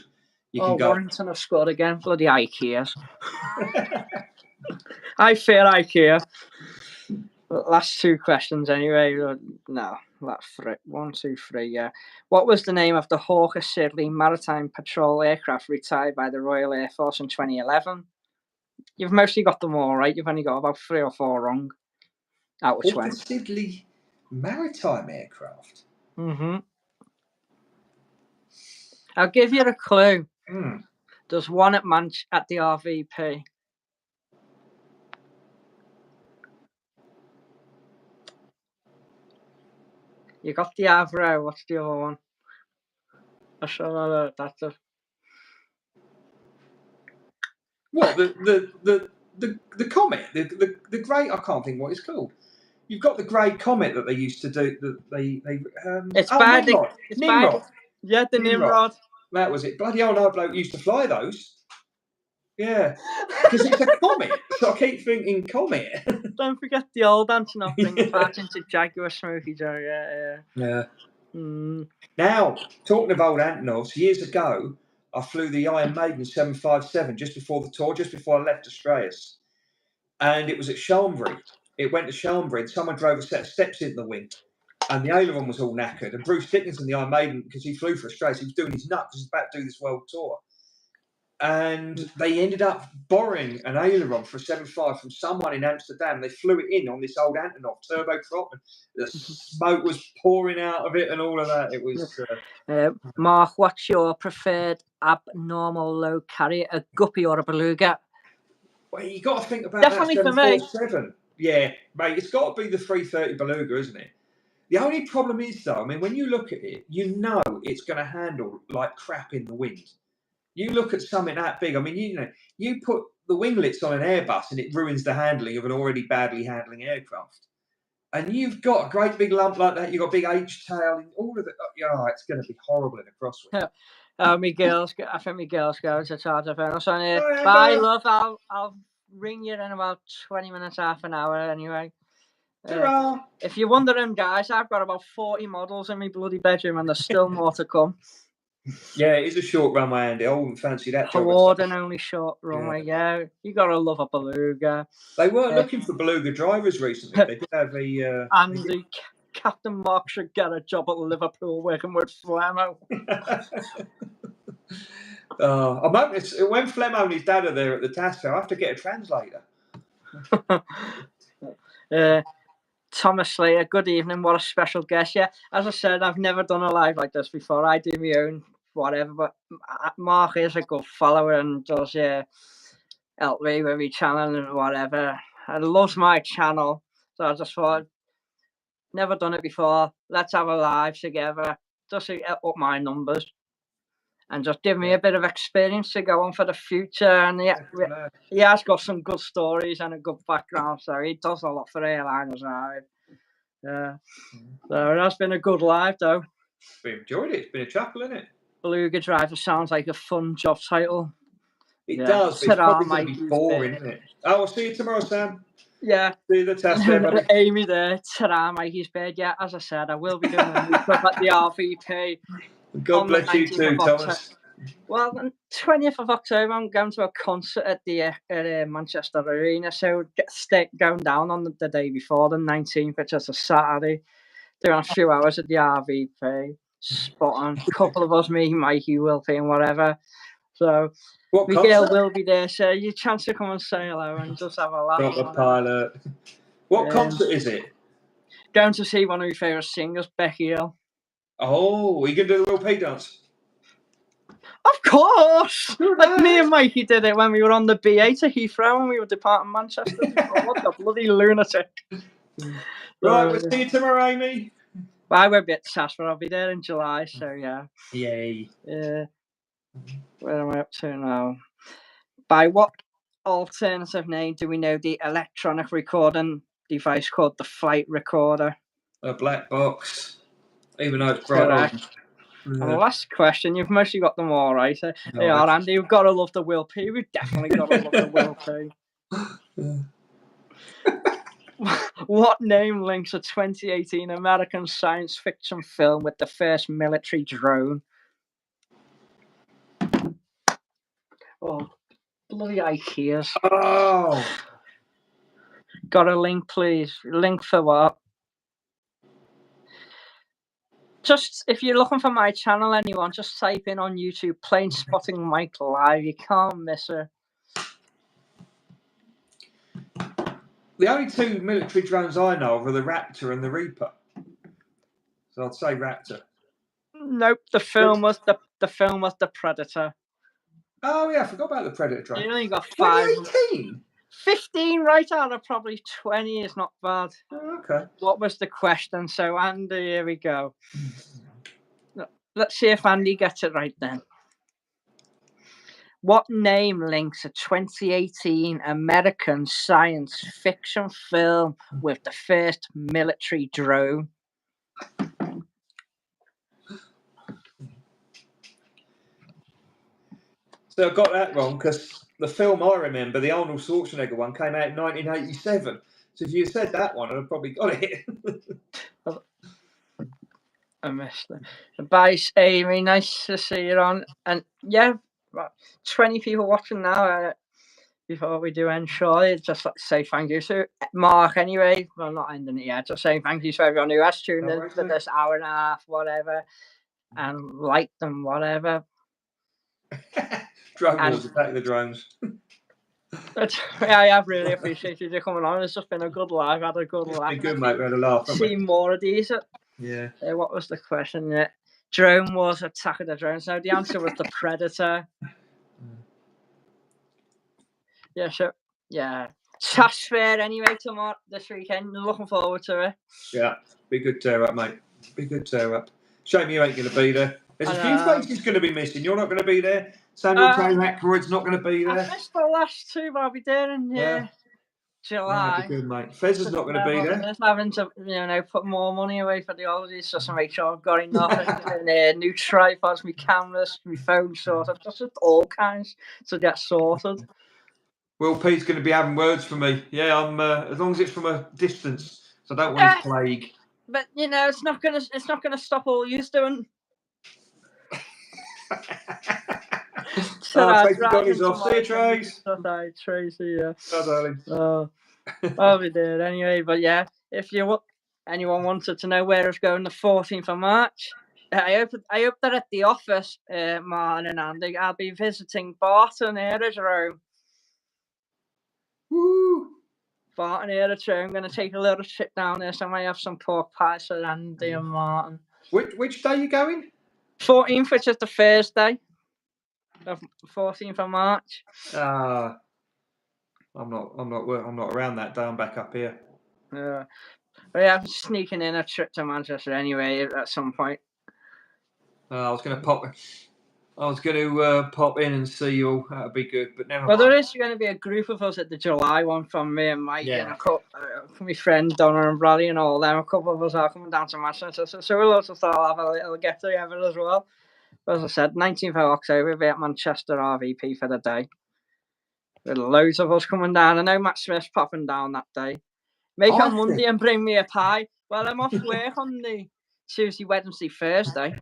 You can go. Warrington have scored again. Bloody IKEAs. I fear IKEA. Last 2 questions anyway. No, that's 3. 1, 2, 3. Yeah. What was the name of the Hawker Siddeley maritime patrol aircraft retired by the Royal Air Force in 2011? You've mostly got them all right. You've only got about 3 or 4 wrong out of 20. Hawker Siddeley maritime aircraft. I'll give you a clue. There's one at the RVP. You got the Avro. What's the other one? That's a... What the Comet? The grey? I can't think what it's called. You've got the grey Comet that they used to do. Nimrod. Yeah, the Nimrod. That was it. Bloody old bloke used to fly those. Yeah, because it's a Comet. So I keep thinking Comet. Don't forget the old Antonov thing back into Jaguar Smokey Joe. Yeah. Now, talking of old Antonovs, years ago, I flew the Iron Maiden 757 just before the tour, just before I left Australis. And it was at Shalmbury. It went to Shalmbury and someone drove a set of steps into the wing. And the aileron was all knackered. And Bruce Dickinson, the Iron Maiden, because he flew for Australis, he was doing his nut because he's about to do this world tour. and they ended up borrowing an aileron for a 7.5 from someone in Amsterdam. They flew it in on this old Antonov turboprop, and the smoke was pouring out of it and all of that. It was. Mark, what's your preferred abnormal low carrier, a guppy or a beluga? Well, you got to think about Definitely that for me. 747. Yeah, mate, it's got to be the 330 Beluga, isn't it? The only problem is, though, I mean, when you look at it, you know it's going to handle like crap in the wind. You look at something that big. I mean, you put the winglets on an Airbus and it ruins the handling of an already badly handling aircraft. And you've got a great big lump like that. You've got a big H tail and all of it. Oh, it's going to be horrible in a crosswind. I think my girls go to charge of it. Bye, love. I'll ring you in about 20 minutes, half an hour anyway. If you're wondering, guys, I've got about 40 models in my bloody bedroom and there's still more to come. Yeah, it is a short runway, Andy. I wouldn't fancy that job. Award-and only short runway, yeah. You got to love a beluga. They were looking for beluga drivers recently. They did have a... Andy, Captain Mark should get a job at Liverpool working with Flemo. I'm hoping when Flemo and his dad are there at the task fair, I have to get a translator. Thomas Slater, good evening. What a special guest. Yeah, as I said, I've never done a live like this before. I do my own whatever, but Mark is a good follower and does help me with my channel and whatever. And loves my channel. So I just thought, never done it before. Let's have a live together. Just to up my numbers. And just give me a bit of experience to go on for the future. And he has got some good stories and a good background, so he does a lot for airliners now. Yeah. So it has been a good live, though. We enjoyed it. It's been a chuckle, isn't it? Beluga driver sounds like a fun job title. It does, but it's probably going to be boring, isn't it? Oh, I'll see you tomorrow, Sam. Yeah. See you the test there, buddy. Amy there. Ta-ra, Mikey's bed. Yeah, as I said, I will be doing a new stuff at the RVP. God bless you too, Thomas. Well, on 20th of October, I'm going to a concert at the Manchester Arena. So going down on the day before, the 19th, which is a Saturday. Doing a few hours at the RVP. Spot on. A couple of us, me, Mikey, Wilfie, and whatever. So Miguel will be there. So your chance to come and say hello and just have a laugh. Got the pilot. What concert is it? Going to see one of your favourite singers, Becky Hill. Oh, you can do the Will P dance? Of course! Like me and Mikey did it when we were on the BA to Heathrow and we were departing Manchester. What a bloody lunatic. Right, we'll see you tomorrow, Amy. Well, I won't be at Sasford. I'll be there in July, so yeah. Yay. Where am I up to now? By what alternative name do we know the electronic recording device called the flight recorder? A black box. Even though it's bright. And the last question, you've mostly got them all right. They are, Andy. You've got to love the Will P. We've definitely got to love the Will P. What name links a 2018 American science fiction film with the first military drone? Oh, bloody IKEAs. Oh. Got a link, please. Link for what? Just, if you're looking for my channel, anyone, just type in on YouTube, Plane Spotting Mike Live. You can't miss her. The only two military drones I know of are the Raptor and the Reaper. So I'd say Raptor. Nope, the film was the Predator. Oh yeah, I forgot about the Predator drone. You only got 5. 2018? 15 right out of probably 20 is not bad. Oh, okay. What was the question? So Andy, here we go. Let's see if Andy gets it right then. What name links a 2018 American science fiction film with the first military drone? So I got that wrong because the film I remember, the Arnold Schwarzenegger one, came out in 1987. So if you had said that one, I'd have probably got it. I missed it. Bye, Amy. Nice to see you on. And yeah, 20 people watching now. Before we do end, surely, just like to say thank you to Mark anyway. Well, not ending it yet. Just saying thank you to everyone who has tuned in for this hour and a half, whatever, and liked them, whatever. Drone wars, attack the drones. But I have really appreciated you coming on. It's just been a good laugh. Had a good laugh. It's been good, mate. We had a laugh. See more of these. Yeah. What was the question? Yeah. Drone wars, attack of the drones. No, the answer was the Predator. Yeah, sure. Yeah. Task fair anyway tomorrow this weekend. Looking forward to it. Yeah, be good tear up, mate. Be good tear up. Shame you ain't going to be there. There's a few faces going to be missing. You're not going to be there. Samuel Taylor Ackroyd's not going to be there. I missed the last two, but I'll be there in July. Yeah, be good, mate. Fez is not going to be there. Just having to, put more money away for the holidays just to make sure I've got enough. And new tripods, my cameras, my phone sorted, just all kinds to get sorted. Will Pete's going to be having words for me. Yeah, I'm. As long as it's from a distance, so I don't want his plague. But it's not gonna stop all you doing. Tracy got his off. See you, Trace. Tracy, yeah. Oh, darling. I'll be there anyway. But yeah, if anyone wanted to know where it's going the 14th of March, I hope that at the office, Martin and Andy, I'll be visiting Barton Aerodrome. Woo! Barton Aerodrome. I'm going to take a little trip down there, so I might have some pork pies for Andy and Martin. Which day are you going? 14th, which is the Thursday of 14th of March. I'm not around that day. I'm back up here. But yeah, I'm sneaking in a trip to Manchester anyway at some point. I was going to pop in and see you all. That'd be good, but never mind. There is going to be a group of us at the July one from me and Mike and a couple, my friend Donna and Bradley and all them. A couple of us are coming down to Manchester, so we'll also start have a little get together as well. As I said, 19th of October, we'll be at Manchester RVP for the day. With loads of us coming down. I know Matt Smith's popping down that day. Make on Monday and bring me a pie. Well, I'm off work on the Tuesday, Wednesday, Thursday.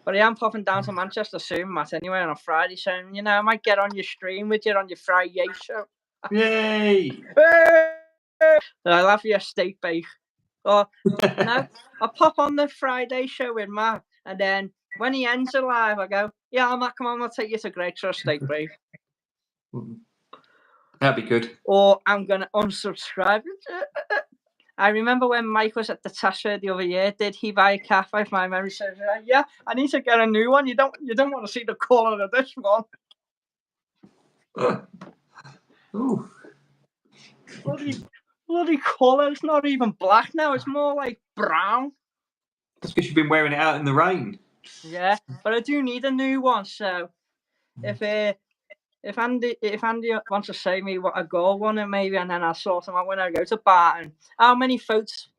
But I am popping down to Manchester soon, Matt, anyway, on a Friday. So, I might get on your stream with you on your Friday show. Yay! I'll have your steak bake. Or, no, I'll pop on the Friday show with Matt. And then when he ends it live, I go, yeah, Matt, come on, I'll take you to Great Trust Steak Bake. That'd be good. Or I'm going to unsubscribe. I remember when Mike was at the task fair the other year, did he buy a cafe? If my memory serves right. Yeah, I need to get a new one. You don't want to see the colour of this one. Ooh. Bloody colour. It's not even black now. It's more like brown. That's because you've been wearing it out in the rain. Yeah, but I do need a new one. So if Andy wants to say me what a goal one and maybe, and then I'll sort them out when I go to Barton. How many votes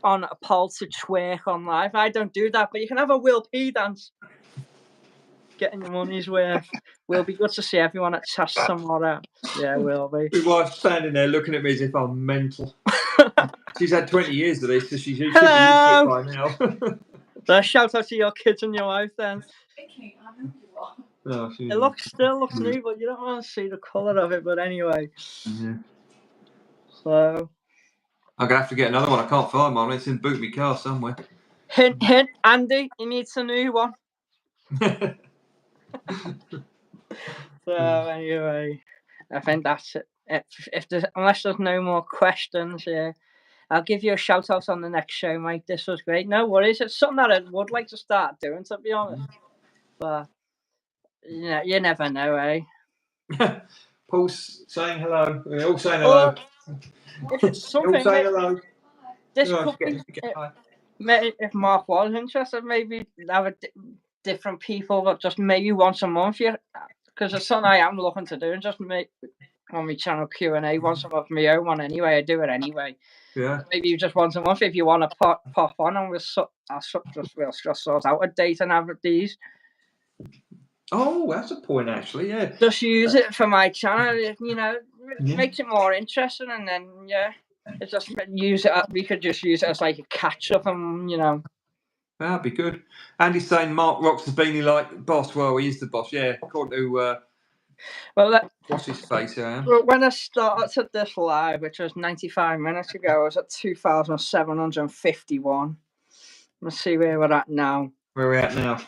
on a poll to twerk on live? I don't do that, but you can have a Will P dance. Getting your money's worth. Will be good to see everyone at Tash tomorrow. Yeah, will be. My wife's standing there looking at me as if I'm mental. She's had 20 years of this, so she should be used to it by now. Shout out to your kids and your wife then. Oh, it still looks new, but you don't want to see the colour of it. But anyway, so I'm gonna have to get another one. I can't find one. It's in boot of my car somewhere. Hint, Andy, he needs a new one. So anyway, I think that's it. Unless there's no more questions, I'll give you a shout out on the next show, Mike. This was great. No worries. It's something that I would like to start doing, to be honest. But you never know, eh? Paul's saying hello. We're all saying hello. If it's something, all saying hello. This could be. If Mark was interested, maybe have different people that just maybe once a month. Because it's something I am looking to do, and just make on my channel Q&A once a month. My own one anyway. I do it anyway. Yeah. Maybe just once a month if you want to pop on, and we'll just sort out a date and have these. Oh, that's a point, actually. Yeah. Just use it for my channel. Makes it more interesting, and then it's just use it. We could just use it as like a catch up, and That'd be good. Andy's saying Mark Rocks has been like boss. Well, he is the boss. Yeah, according to what's his face? When I started this live, which was 95 minutes ago, I was at 2,751. Let's see where we're at now. Where are we at now?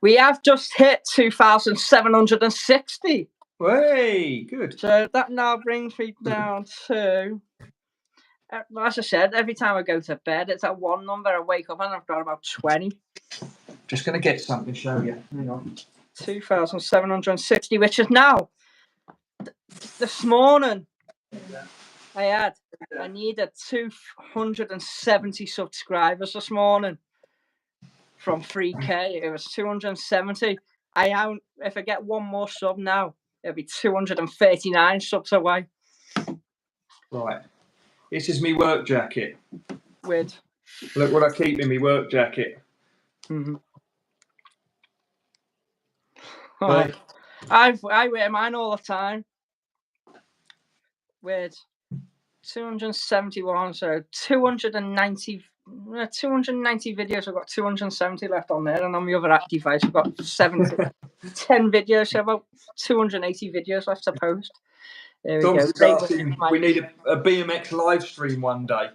We have just hit 2,760. Hey, good. So that now brings me down to, as I said, every time I go to bed, it's at one number. I wake up and I've got about 20. Just going to get something to show you. Hang on. 2,760, which is now, this morning, I needed 270 subscribers this morning from 3K. It was 270. If I get one more sub now, it'll be 239 subs away. Right. This is me work jacket. With Look what I keep in me work jacket. Mm-hmm. Oh, I wear mine all the time. With 271, so 290 videos. I've got 270 left on there, and on the other device, I've got 10 videos. So about 280 videos left to post. There we go. We need a BMX live stream one day.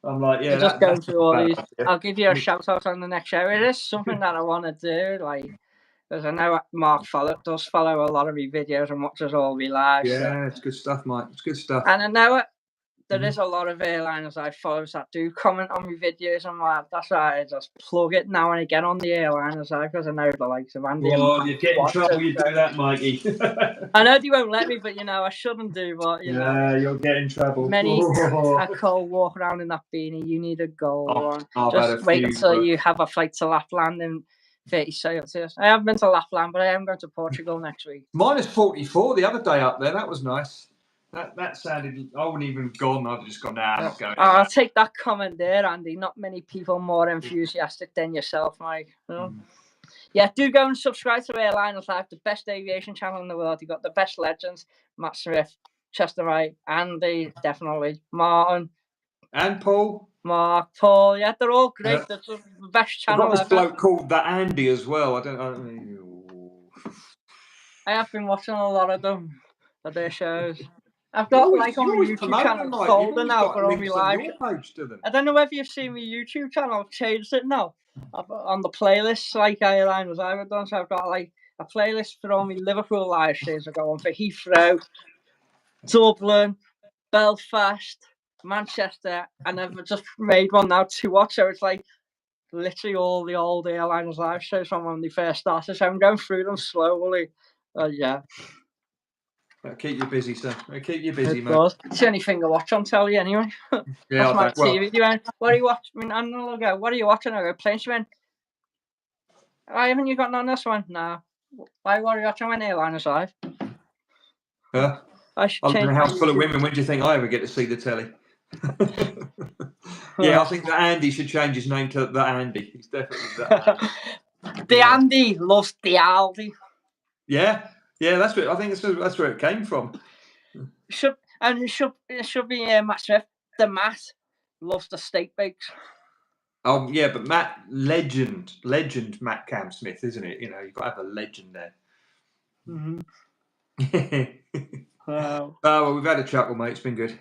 I'm like, yeah. Just going through all these. I'll give you a shout out on the next show. It is something that I want to do, like, because I know Mark does follow a lot of my videos and watches all my lives. Yeah, so. It's good stuff, Mike. It's good stuff. And I know there is a lot of airliners I follow that do comment on my videos, and that's why I just plug it now and again on the airliners because I know the likes of Andy. Well, you get in trouble. You do that, Mikey. I know they won't let me, but I shouldn't do. But know, you'll get in trouble. I call walk around in that beanie. You need a goal. Just wait until you have a flight to Lapland in 30 Celsius. I haven't been to Lapland, but I am going to Portugal next week. Minus 44 the other day up there. That was nice. That sounded. I wouldn't even gone. I'd just gone. Nah, I'm not going. I'll take that comment there, Andy. Not many people more enthusiastic than yourself, Mike. Yeah, do go and subscribe to Airliners Live, the best aviation channel in the world. You've got the best legends: Matt Smith, Chester Wright, Andy, definitely Martin, and Paul. Mark, Paul. Yeah, they're all great. Yeah. That's the best channel. I've got this bloke called the Andy as well. I have been watching a lot of them. Of their shows. I've got on my YouTube channel folder now for all my live. I don't know whether you've seen my YouTube channel. I've changed it now. On the playlists like Airliners I've done. So I've got like a playlist for all my Liverpool live streams. I've got one for Heathrow, Dublin, Belfast, Manchester, and I've just made one now to watch. So it's like literally all the old Airliners live shows from when they first started. So I'm going through them slowly. Yeah. That'll keep you busy, sir. It'll keep you busy, mate. It's the only thing I watch on telly anyway. Yeah, that's my TV. You went, what are you watching? I go, what are you watching? I go, Planes. You went, why haven't you got none on this one? Nah. Why are you watching when Airliners Live? Huh? I'm in a house full of women. When do you think I ever get to see the telly? Yeah, I think that Andy should change his name to the Andy. He's definitely that. The Andy loves the Aldi. Yeah. Yeah, that's what I think. That's where it came from. It should be Matt Smith. The Matt loves the steak bakes. Oh yeah, but Matt, legend Matt Cam Smith, isn't it? You've got to have a legend there. Mm-hmm. Wow. Oh well, we've had a chuckle, mate. It's been good.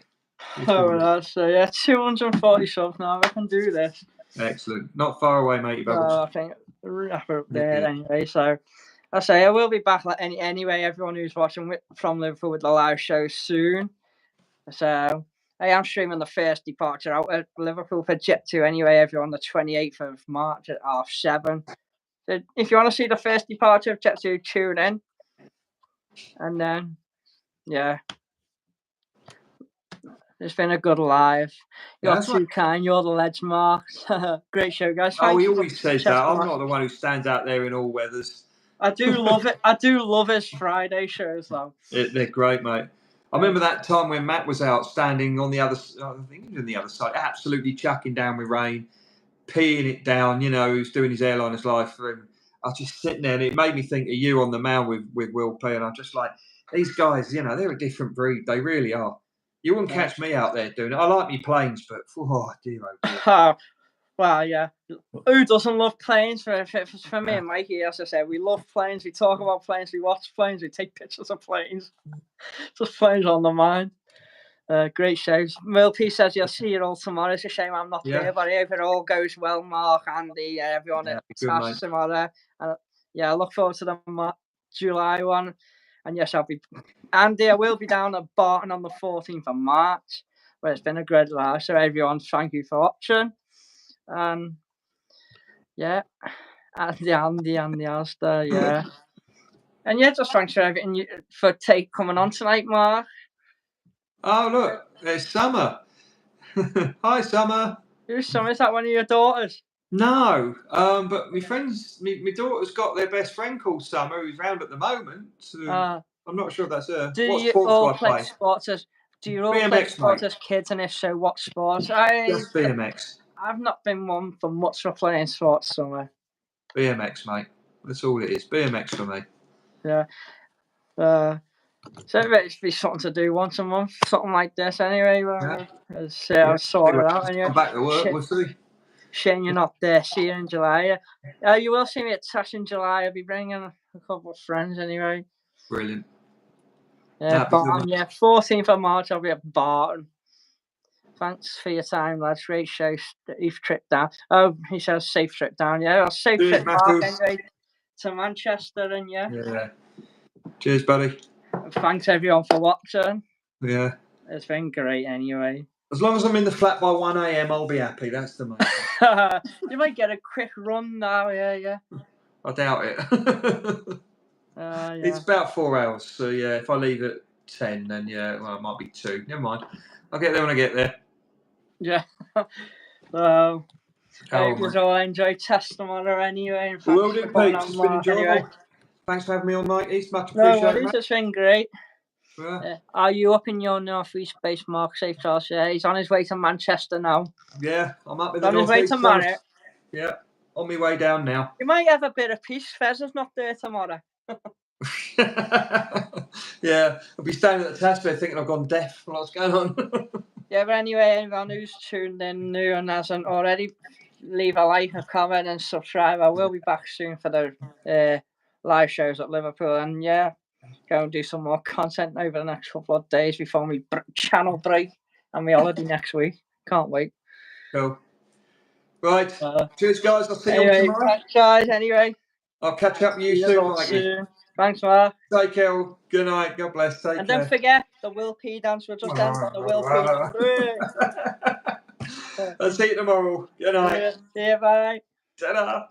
So yeah, 240 subs now. I can do this. Excellent. Not far away, mate. I think wrap it up there anyway. So. I say I will be back anyway. Everyone who's watching from Liverpool with the live show soon. So I am streaming the first departure out at Liverpool for Jet2 anyway. Everyone, the 28th of March at 7:30. So if you want to see the first departure of Jet2, tune in. And then, yeah, it's been a good live. You're too kind. You're the ledge, Mark. Great show, guys. He always says that. I'm not the one who stands out there in all weathers. I do love it. I do love his Friday shows, though. They're great, mate. I remember that time when Matt was out standing on the other side, absolutely chucking down with rain, peeing it down. He was doing his Airliners Live for him. I was just sitting there, and it made me think of you on the mound with Will P. And I'm just like, these guys, they're a different breed. They really are. You wouldn't catch me out there doing it. I like me planes, but dear. Well, yeah. Who doesn't love planes? For me and Mikey, as I said, we love planes. We talk about planes. We watch planes. We take pictures of planes. Just planes on the mind. Great shows. Will P says you'll see it all tomorrow. It's a shame I'm not here, but I hope it all goes well, Mark, Andy, everyone at TAS tomorrow. yeah, I look forward to the July one. And yes, Andy, I will be down at Barton on the 14th of March, where it's been a great live. So everyone, thank you for watching. And yeah, Andy Alistair, yeah. And yeah, just thanks for everything for coming on tonight, Mark. Oh look, there's Summer. Hi, Summer. Who's Summer? Is that one of your daughters? No, but my daughter's got their best friend called Summer, who's round at the moment. So I'm not sure if that's her. Do what you sports all do I play sports as? Do you all BMX, play sports mate. as kids? And if so, what sports? Just BMX. I've not been one for much for playing sports, Summer. BMX, mate. That's all it is. BMX for me. Yeah. So it'd be something to do once a month, something like this. Anyway, I'll sort it out. Anyway. I'm back to work. We'll see. Shame you're not there. See you in July. You will see me at Tash in July. I'll be bringing a couple of friends anyway. Brilliant. Yeah, Barton, 14th of March. I'll be at Barton. Thanks for your time, lads. Great show. Safe trip down. Oh, he says safe trip down. Yeah, safe trip back anyway to Manchester. And yeah. Cheers, buddy. And thanks everyone for watching. Yeah. It's been great anyway. As long as I'm in the flat by 1 a.m, I'll be happy. That's the main thing. You might get a quick run now. Yeah. I doubt it. Yeah. It's about 4 hours. So yeah, if I leave at 10, then well, it might be 2. Never mind. I'll get there when I get there. Yeah. I hope you all enjoy Test tomorrow anyway. Will do, Pete. It's been enjoyable. Anyway. Thanks for having me on, mate. It's much appreciated. No, it's been great. Yeah. Are you up in your northeast base, Mark? Safe Charles? Yeah, he's on his way to Manchester now. Yeah, I'm up in the on his way to Marriott. Yeah, on my way down now. You might have a bit of peace. Fez is not there tomorrow. Yeah, I'll be standing at the test bed thinking I've gone deaf. What's going on? Yeah, but anyway, anyone who's tuned in new and hasn't already, leave a like, a comment, and subscribe. I will be back soon for the live shows at Liverpool, and yeah, go and do some more content over the next couple of days before my channel break and my holiday next week. Can't wait. Cool. Right. Cheers, guys. I'll see you all tomorrow. Thanks, guys. Anyway, I'll catch up with you soon. Thanks, Mark. Take care. Good night. God bless. Take care. And don't forget the Will P dance. We're just end on the Will P dance. I'll see you tomorrow. Good night. See you. Bye. Ta-da.